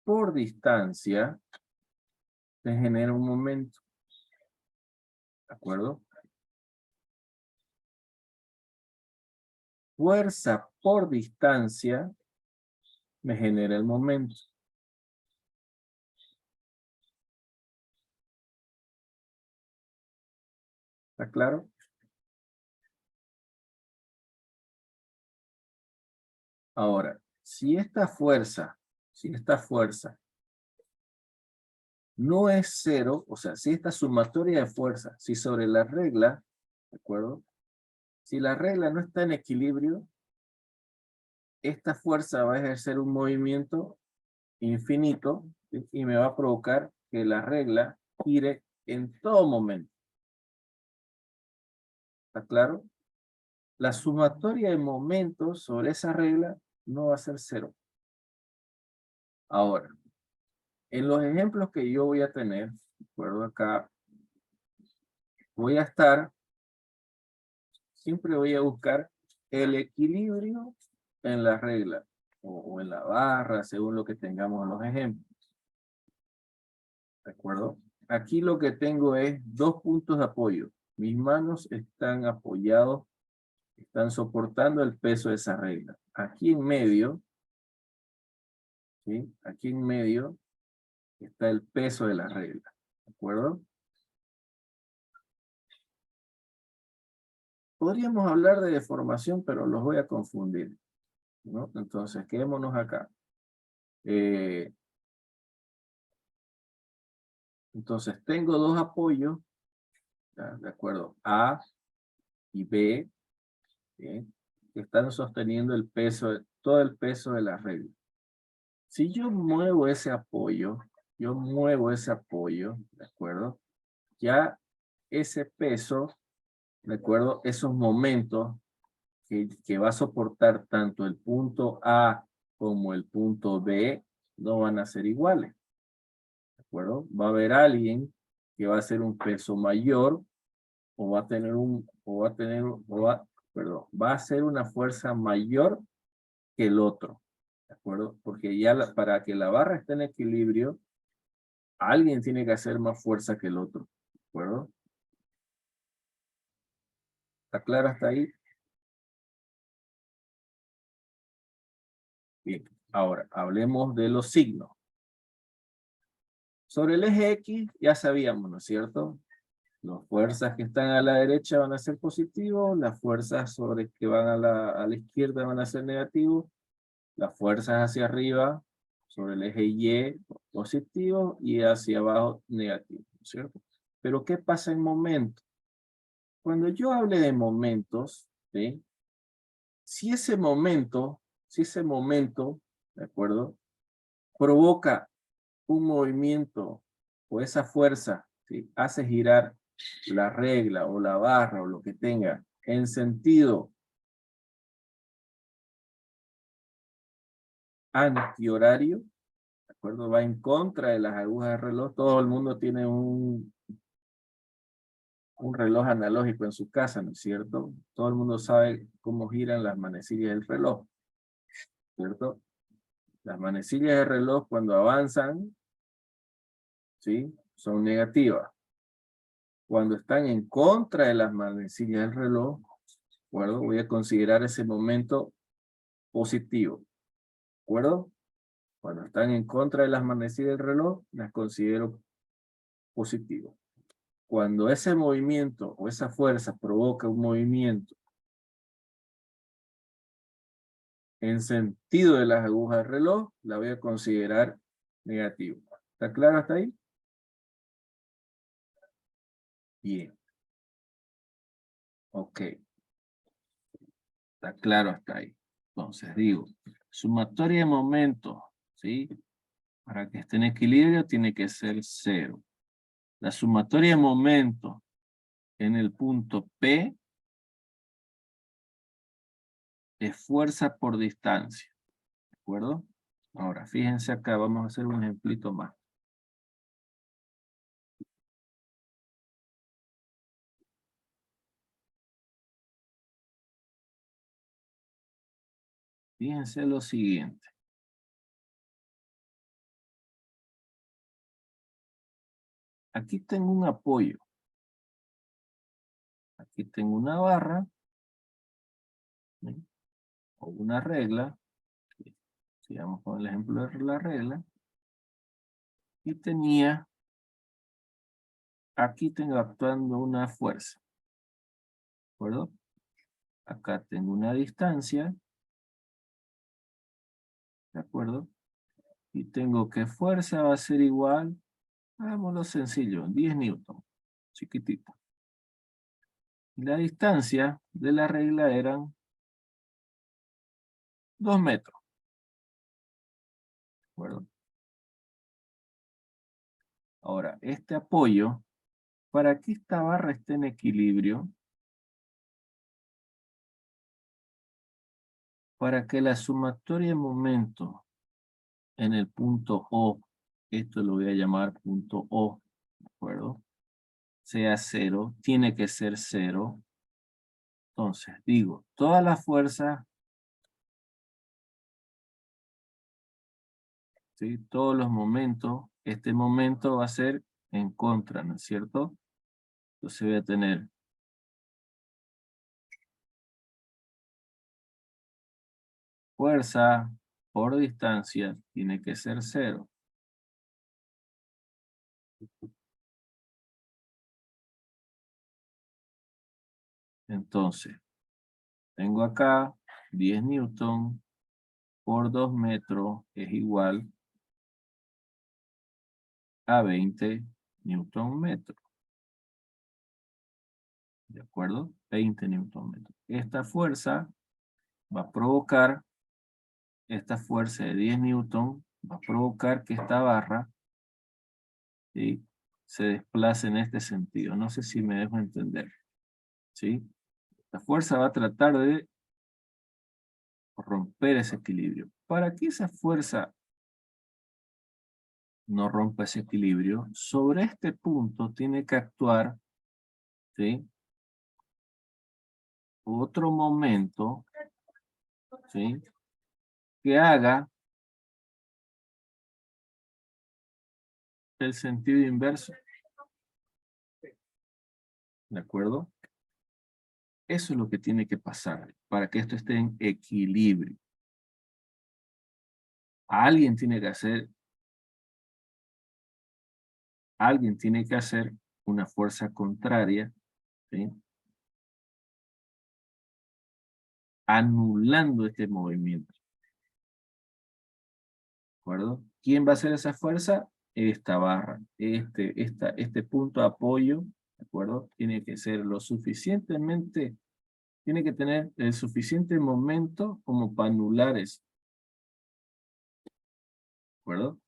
por distancia te genera un momento, ¿de acuerdo? Fuerza por distancia me genera el momento. ¿Está claro? Ahora, si esta fuerza no es cero, o sea, si esta sumatoria de fuerza, si sobre la regla, ¿de acuerdo? Si la regla no está en equilibrio, esta fuerza va a ejercer un movimiento infinito, ¿sí?, y me va a provocar que la regla gire en todo momento. ¿Está claro? La sumatoria de momentos sobre esa regla no va a ser cero. Ahora, en los ejemplos que yo voy a tener, ¿de acuerdo? Acá voy a estar, siempre voy a buscar el equilibrio en la regla o en la barra, según lo que tengamos en los ejemplos. ¿De acuerdo? Aquí lo que tengo es dos puntos de apoyo. Mis manos están apoyados, están soportando el peso de esa regla. Aquí en medio, ¿sí?, aquí en medio está el peso de la regla. ¿De acuerdo? Podríamos hablar de deformación, pero los voy a confundir, ¿no? Entonces, quedémonos acá. Entonces, tengo dos apoyos, ¿ya?, de acuerdo, A y B, ¿sí?, que están sosteniendo el peso, todo el peso de la regla. Si yo muevo ese apoyo, ¿de acuerdo? Ya ese peso, ¿de acuerdo?, esos momentos que va a soportar tanto el punto A como el punto B no van a ser iguales, ¿de acuerdo? Va a haber alguien que va a hacer un peso mayor o va a tener perdón, va a ser una fuerza mayor que el otro, ¿de acuerdo? Porque ya para que la barra esté en equilibrio, alguien tiene que hacer más fuerza que el otro, ¿de acuerdo? ¿Está claro hasta ahí? Bien, ahora hablemos de los signos. Sobre el eje X ya sabíamos, ¿no es cierto? Las fuerzas que están a la derecha van a ser positivos, las fuerzas que van a la izquierda van a ser negativos, las fuerzas hacia arriba sobre el eje Y positivo y hacia abajo negativo, ¿no es cierto? Pero ¿qué pasa en momentos? Cuando yo hable de momentos, ¿sí?, si ese momento, ¿de acuerdo?, provoca un movimiento o esa fuerza, ¿sí?, hace girar la regla o la barra o lo que tenga en sentido antihorario, ¿de acuerdo?, va en contra de las agujas del reloj. Todo el mundo tiene un reloj analógico en su casa, ¿no es cierto? Todo el mundo sabe cómo giran las manecillas del reloj. ¿cierto? Las manecillas del reloj cuando avanzan, ¿sí? Son negativas. Cuando están en contra de las manecillas del reloj, ¿de acuerdo? Voy a considerar ese momento positivo, ¿de acuerdo? Cuando están en contra de las manecillas del reloj, las considero positivas. Cuando ese movimiento o esa fuerza provoca un movimiento en sentido de las agujas del reloj, la voy a considerar negativa. ¿Está claro hasta ahí? Bien. Ok. Está claro hasta ahí. Entonces digo, sumatoria de momentos, ¿sí? Para que esté en equilibrio tiene que ser 0. La sumatoria de momentos en el punto P es fuerza por distancia. ¿De acuerdo? Ahora, fíjense acá, vamos a hacer un ejemplito más. Fíjense lo siguiente. Aquí tengo un apoyo. Aquí tengo una barra, ¿sí? O una regla. Sigamos con el ejemplo de la regla. Y tenía, aquí tengo actuando una fuerza. ¿De acuerdo? Acá tengo una distancia. ¿De acuerdo? Y tengo que fuerza va a ser igual, hagámoslo sencillo, 10 newton, chiquitito. Y la distancia de la regla eran 2 metros. ¿De acuerdo? Ahora, este apoyo, para que esta barra esté en equilibrio, para que la sumatoria de momentos en el punto O, esto lo voy a llamar punto O, ¿de acuerdo? Sea 0, tiene que ser 0. Entonces, digo, toda la fuerza, ¿sí? Todos los momentos, este momento va a ser en contra, ¿no es cierto? Entonces voy a tener fuerza por distancia, tiene que ser 0. Entonces, tengo acá 10 newton por 2 metros es igual a 20 newton metro. ¿De acuerdo? 20 newton metro. Esta fuerza va a provocar, esta fuerza de 10 newton va a provocar que esta barra, ¿sí?, se desplace en este sentido. No sé si me dejo entender. ¿Sí? La fuerza va a tratar de romper ese equilibrio. Para que esa fuerza no rompa ese equilibrio, sobre este punto tiene que actuar, ¿sí?, otro momento, ¿sí?, que haga el sentido inverso. ¿De acuerdo? Eso es lo que tiene que pasar para que esto esté en equilibrio. Alguien tiene que hacer una fuerza contraria, ¿sí?, anulando este movimiento. ¿De acuerdo? ¿Quién va a hacer esa fuerza? Esta barra, este punto de apoyo, ¿de acuerdo? Tiene que ser lo suficientemente, tiene que tener el suficiente momento como para anular eso. ¿De acuerdo?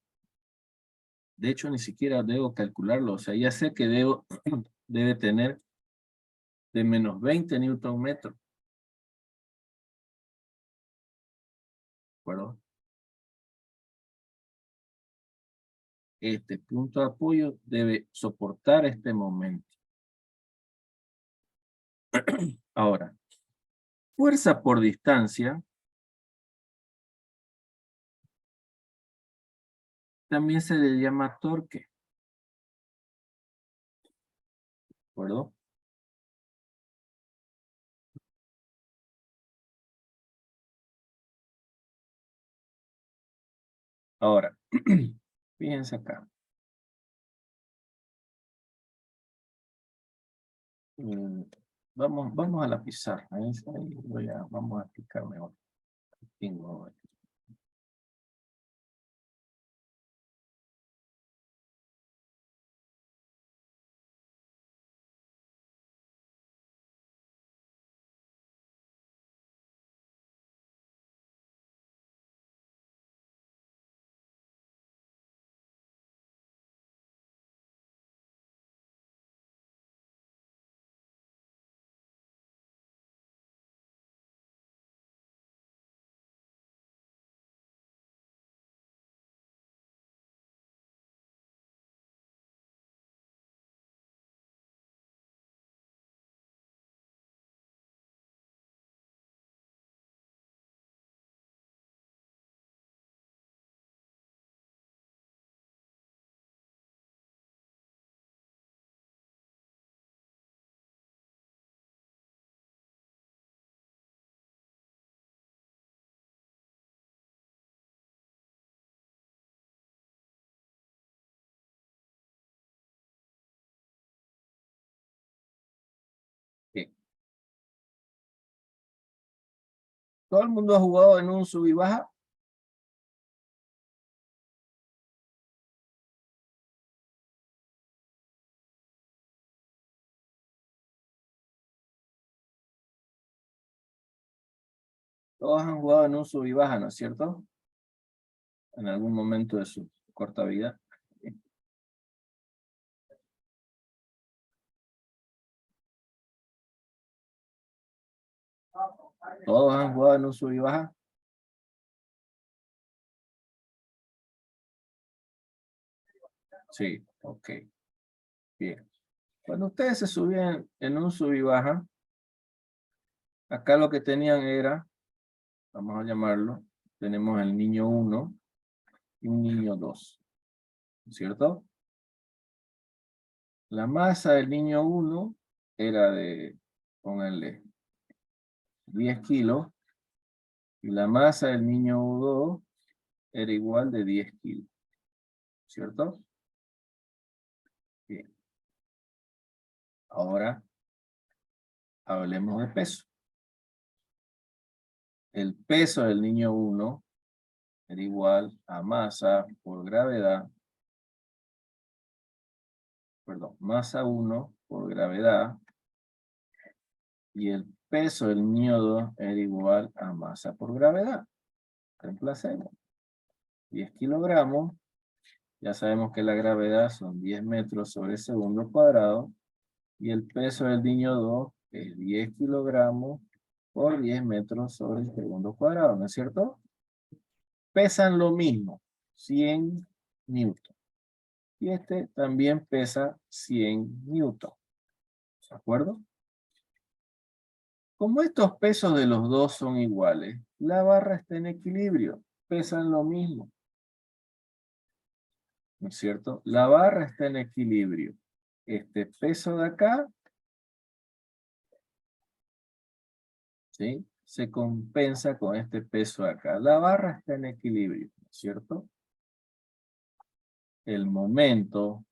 De hecho, ni siquiera debo calcularlo, o sea, ya sé que debe tener de menos 20 newton metro. ¿De acuerdo? Este punto de apoyo debe soportar este momento. Ahora, fuerza por distancia También se le llama torque. ¿De acuerdo? Ahora, fíjense acá. Mm, vamos a la pizarra. Ahí vamos a explicar mejor. Tengo, ok. ¿Todo el mundo ha jugado en un sub y baja? Todos han jugado en un sub y baja, ¿no es cierto? En algún momento de su corta vida. ¿Todos han jugado en un sub y baja? Sí, ok. Bien. Cuando ustedes se subían en un sub y baja, acá lo que tenían era, vamos a llamarlo, tenemos el niño 1 y un niño 2, ¿cierto? La masa del niño 1 era de, pónganle, 10 kilos, y la masa del niño 2 era igual de 10 kilos, ¿cierto? Bien. Ahora, hablemos de peso. El peso del niño 1 era igual a masa por gravedad, perdón, masa 1 por gravedad, y el peso del niño 2 era igual a masa por gravedad. Reemplacemos. 10 kilogramos, ya sabemos que la gravedad son 10 metros sobre segundo cuadrado, y el peso del niño 2 es 10 kilogramos por 10 metros sobre el segundo cuadrado, ¿no es cierto? Pesan lo mismo, 100 newton. Y este también pesa 100 newton. ¿De acuerdo? Como estos pesos de los dos son iguales, la barra está en equilibrio, pesan lo mismo. ¿No es cierto? La barra está en equilibrio. Este peso de acá, ¿sí? Se compensa con este peso de acá. La barra está en equilibrio, ¿no es cierto? El momento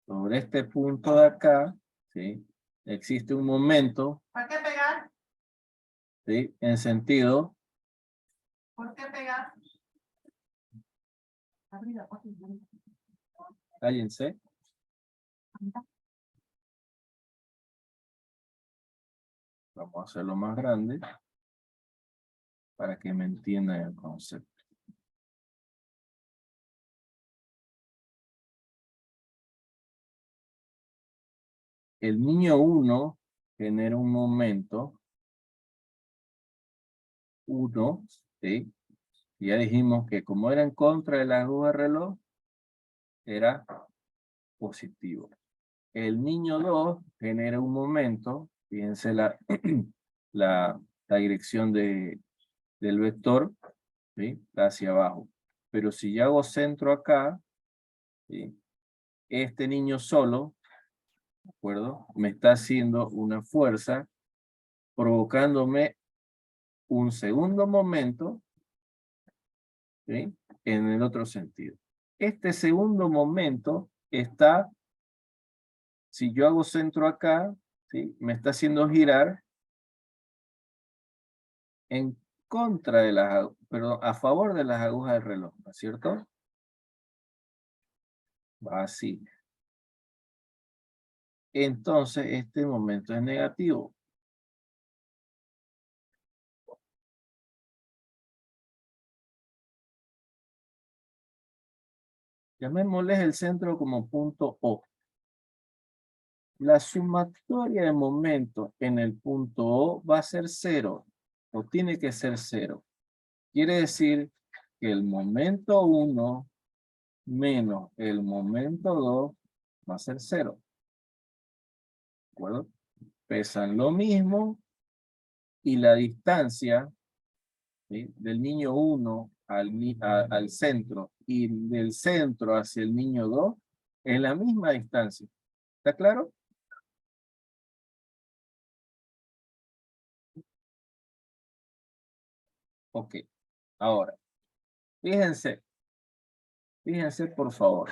sobre este punto de acá, ¿sí? Existe un momento, ¿Por qué pegar? ¿sí? En sentido, ¿Por qué pegar? cállense, vamos a hacerlo más grande para que me entiendan el concepto. El niño 1 genera un momento 1, ¿sí? Ya dijimos que como era en contra de la aguja de reloj, era positivo. El niño 2 genera un momento Fíjense la dirección del vector, ¿sí? Está hacia abajo. Pero si yo hago centro acá, ¿sí? Este niño solo, ¿de acuerdo? Me está haciendo una fuerza, provocándome un segundo momento, ¿sí? En el otro sentido. Este segundo momento está, si yo hago centro acá, ¿sí? Me está haciendo girar en contra de las, perdón, a favor de las agujas del reloj, ¿no es cierto? Va así. Entonces, este momento es negativo. Llamémosle el centro como punto O. La sumatoria de momentos en el punto O va a ser 0, o tiene que ser 0. Quiere decir que el momento 1 menos el momento 2 va a ser 0. ¿De acuerdo? Pesan lo mismo y la distancia, ¿sí? Del niño 1 al centro y del centro hacia el niño 2 es la misma distancia. ¿Está claro? Ok. Ahora, fíjense por favor.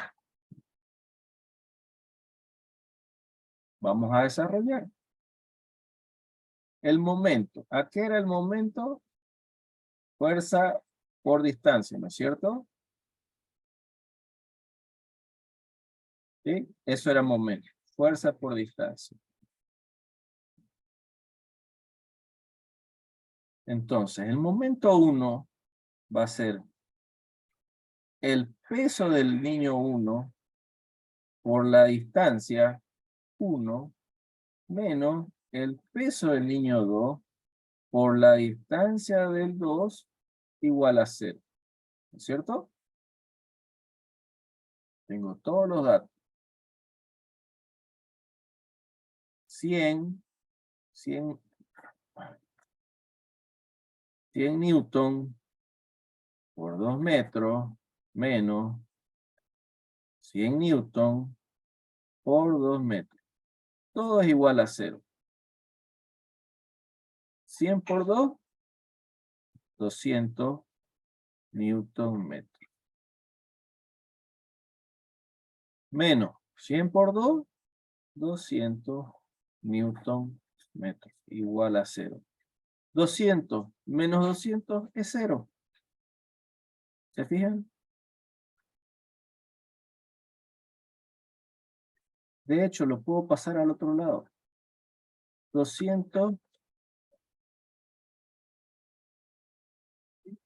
Vamos a desarrollar. El momento. ¿A qué era el momento? Fuerza por distancia, ¿no es cierto? ¿Sí? Eso era momento. Fuerza por distancia. Entonces, el momento 1 va a ser el peso del niño 1 por la distancia 1 menos el peso del niño 2 por la distancia del 2 igual a 0. ¿No es cierto? Tengo todos los datos. 100 newton por 2 metros menos 100 newton por 2 metros. Todo es igual a 0. 100 por 2, 200 newton metros. Menos 100 por 2, 200 newton metros. Igual a 0. 200 menos 200 es 0. ¿Se fijan? De hecho, lo puedo pasar al otro lado. 200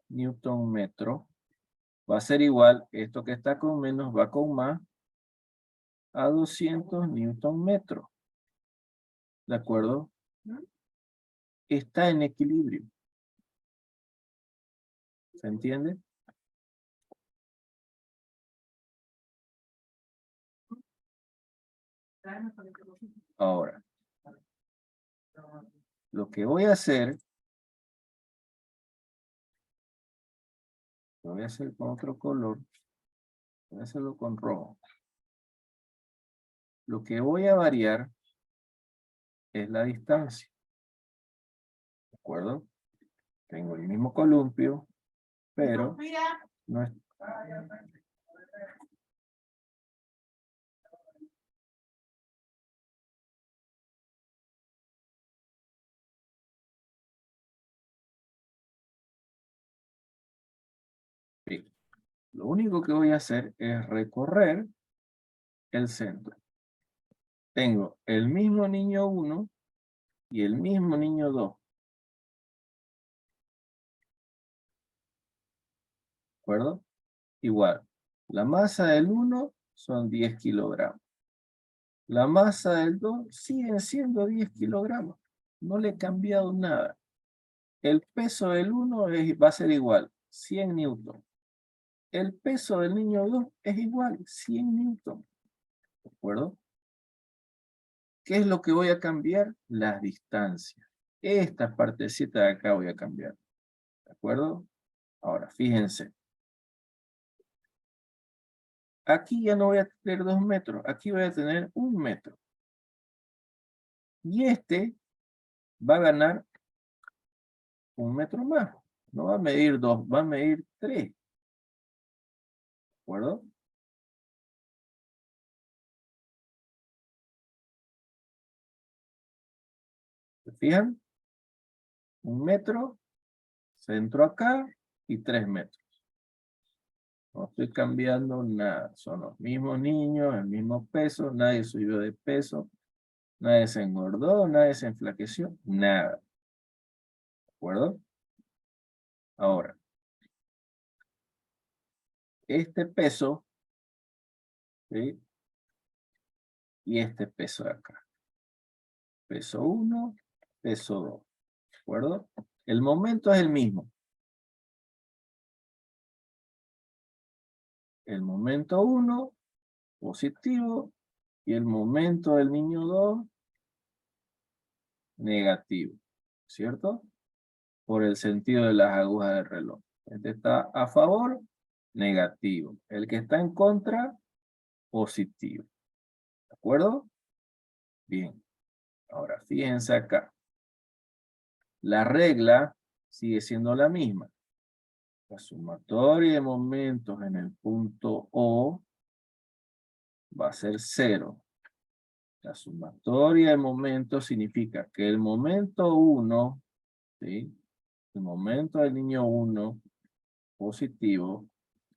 newton metro va a ser igual, esto que está con menos va con más, a 200 newton metro. ¿De acuerdo? Está en equilibrio. ¿Se entiende? Ahora, lo que voy a hacer, lo voy a hacer con otro color, voy a hacerlo con rojo. Lo que voy a variar es la distancia. ¿De acuerdo? Tengo el mismo columpio, pero no es... Bien. Lo único que voy a hacer es recorrer el centro. Tengo el mismo niño 1 y el mismo niño 2. ¿De acuerdo? Igual. La masa del 1 son 10 kilogramos. La masa del 2 sigue siendo 10 kilogramos. No le he cambiado nada. El peso del 1 va a ser igual, 100 newton. El peso del niño 2 es igual, 100 newton. ¿De acuerdo? ¿Qué es lo que voy a cambiar? Las distancias. Esta partecita de acá voy a cambiar. ¿De acuerdo? Ahora, fíjense. Aquí ya no voy a tener 2 metros. Aquí voy a tener 1 metro. Y este va a ganar 1 metro más. No va a medir 2, va a medir 3. ¿De acuerdo? ¿Se fijan? 1 metro, centro acá y 3 metros. No estoy cambiando nada. Son los mismos niños, el mismo peso, nadie subió de peso, nadie se engordó, nadie se enflaqueció, nada. ¿De acuerdo? Ahora, este peso, ¿sí? Y este peso de acá. Peso 1, peso 2. ¿De acuerdo? El momento es el mismo. El momento 1, positivo, y el momento del niño 2, negativo. ¿Cierto? Por el sentido de las agujas del reloj. Este está a favor, negativo. El que está en contra, positivo. ¿De acuerdo? Bien. Ahora, fíjense acá. La regla sigue siendo la misma. La sumatoria de momentos en el punto O va a ser 0. La sumatoria de momentos significa que el momento 1, ¿sí? El momento del niño 1, positivo,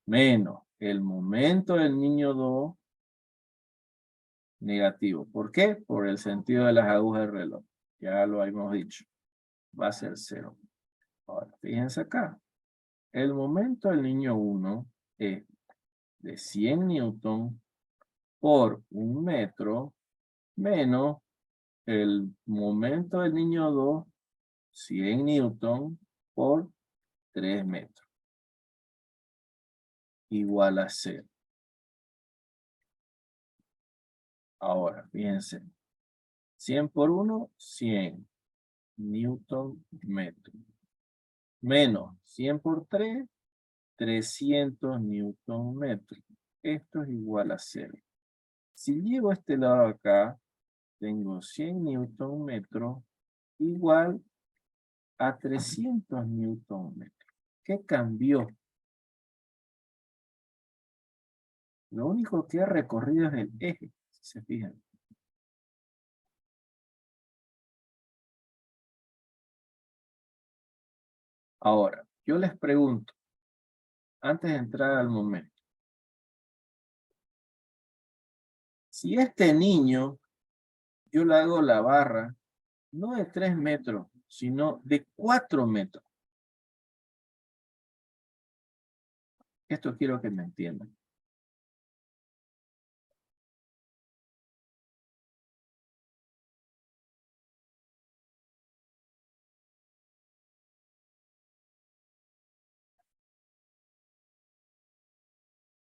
menos el momento del niño 2, negativo. ¿Por qué? Por el sentido de las agujas del reloj. Ya lo habíamos dicho. Va a ser 0. Ahora, fíjense acá. El momento del niño 1 es de 100 newton por 1 metro menos el momento del niño 2, 100 newton por 3 metros. Igual a 0. Ahora, fíjense. 100 por 1, 100 newton metro. Menos 100 por 3, 300 newton metro. Esto es igual a 0. Si llevo este lado acá, tengo 100 newton metro igual a 300 newton metro. ¿Qué cambió? Lo único que ha recorrido es el eje, si se fijan. Ahora, yo les pregunto, antes de entrar al momento, si este niño, yo le hago la barra, no de 3 metros, sino de 4 metros. Esto quiero que me entiendan.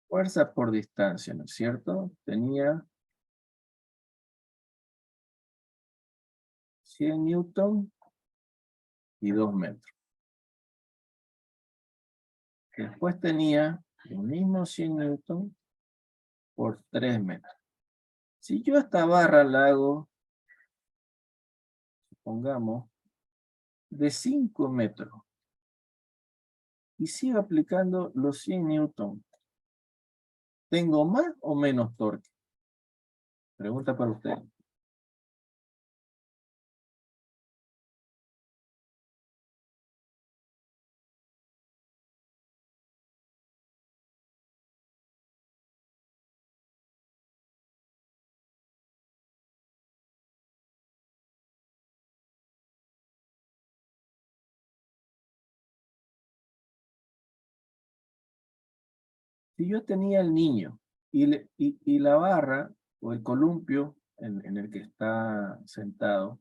Fuerza por distancia, ¿no es cierto? Tenía 100 newton y 2 metros. Después tenía el mismo 100 newton por 3 metros. Si yo esta barra la hago, supongamos, de 5 metros, y sigo aplicando los 100 newton, ¿tengo más o menos torque? Pregunta para usted. Si yo tenía el niño y la barra o el columpio en el que está sentado,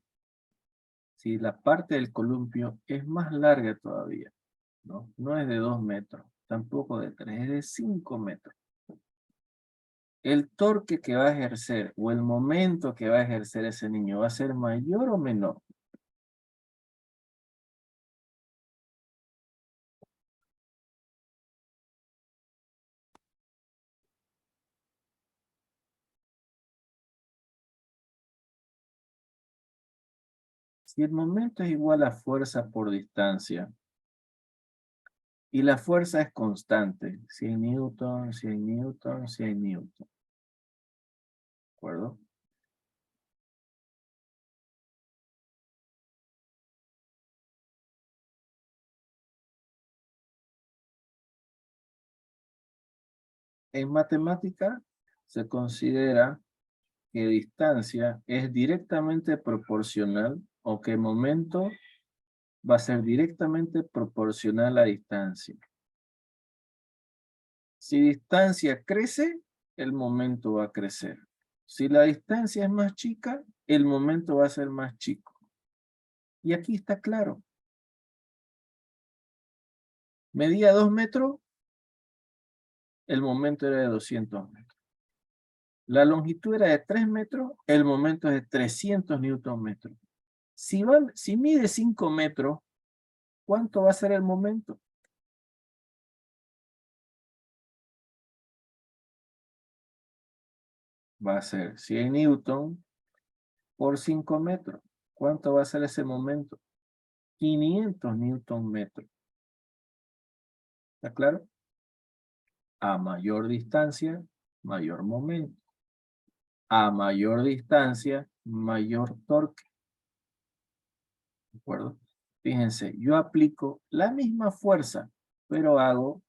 si la parte del columpio es más larga todavía, ¿no? No es de 2 metros, tampoco de 3, es de 5 metros. el torque que va a ejercer o el momento que va a ejercer ese niño va a ser mayor o menor. Si el momento es igual a fuerza por distancia y la fuerza es constante, 100 newton, 100 newton, 100 newton. ¿De acuerdo? En matemática se considera que distancia es directamente proporcional o que momento va a ser directamente proporcional a distancia. Si distancia crece, el momento va a crecer. Si la distancia es más chica, el momento va a ser más chico. Y aquí está claro. Medía 2 metros, el momento era de 200 metros. La longitud era de 3 metros, el momento es de 300 newton metros. Si mide 5 metros, ¿cuánto va a ser el momento? Va a ser 100 newton por 5 metros. ¿Cuánto va a ser ese momento? 500 newton metros. ¿Está claro? A mayor distancia, mayor momento. A mayor distancia, mayor torque. ¿De acuerdo? Fíjense, yo aplico la misma fuerza, pero hago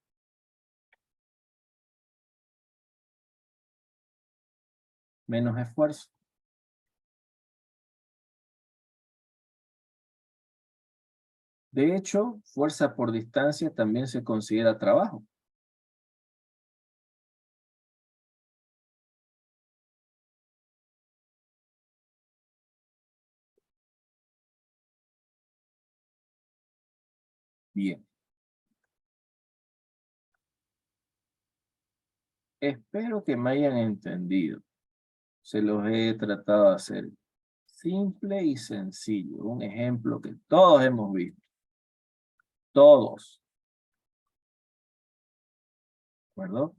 menos esfuerzo. De hecho, fuerza por distancia también se considera trabajo. Bien. Espero que me hayan entendido. Se los he tratado de hacer simple y sencillo. Un ejemplo que todos hemos visto. Todos. ¿De acuerdo?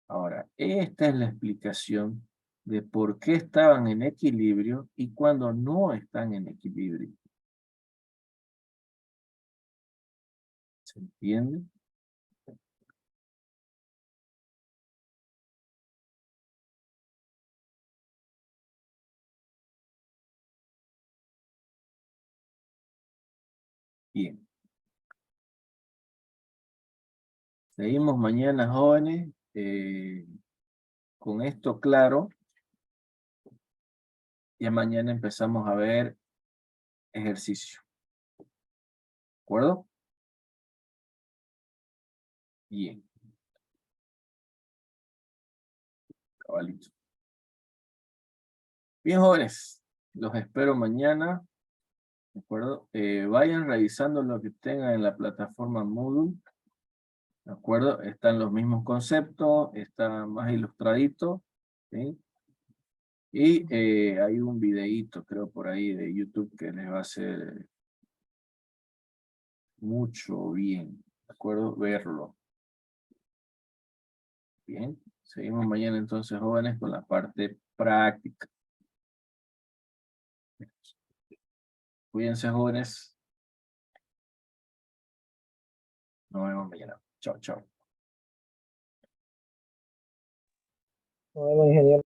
Ahora, esta es la explicación de por qué estaban en equilibrio y cuando no están en equilibrio. ¿Se entiende? Bien. Seguimos mañana, jóvenes. Con esto claro, ya mañana empezamos a ver ejercicio. ¿De acuerdo? Bien. Cabalito. Bien, jóvenes. Los espero mañana. ¿De acuerdo? Vayan revisando lo que tengan en la plataforma Moodle. ¿De acuerdo? Están los mismos conceptos, está más ilustradito. ¿Sí? Y hay un videíto, creo, por ahí de YouTube que les va a hacer mucho bien. ¿De acuerdo? Verlo. Bien. Seguimos mañana entonces, jóvenes, con la parte práctica. Cuídense, jóvenes. Nos vemos mañana. Chao, chao. Nos vemos, ingeniero.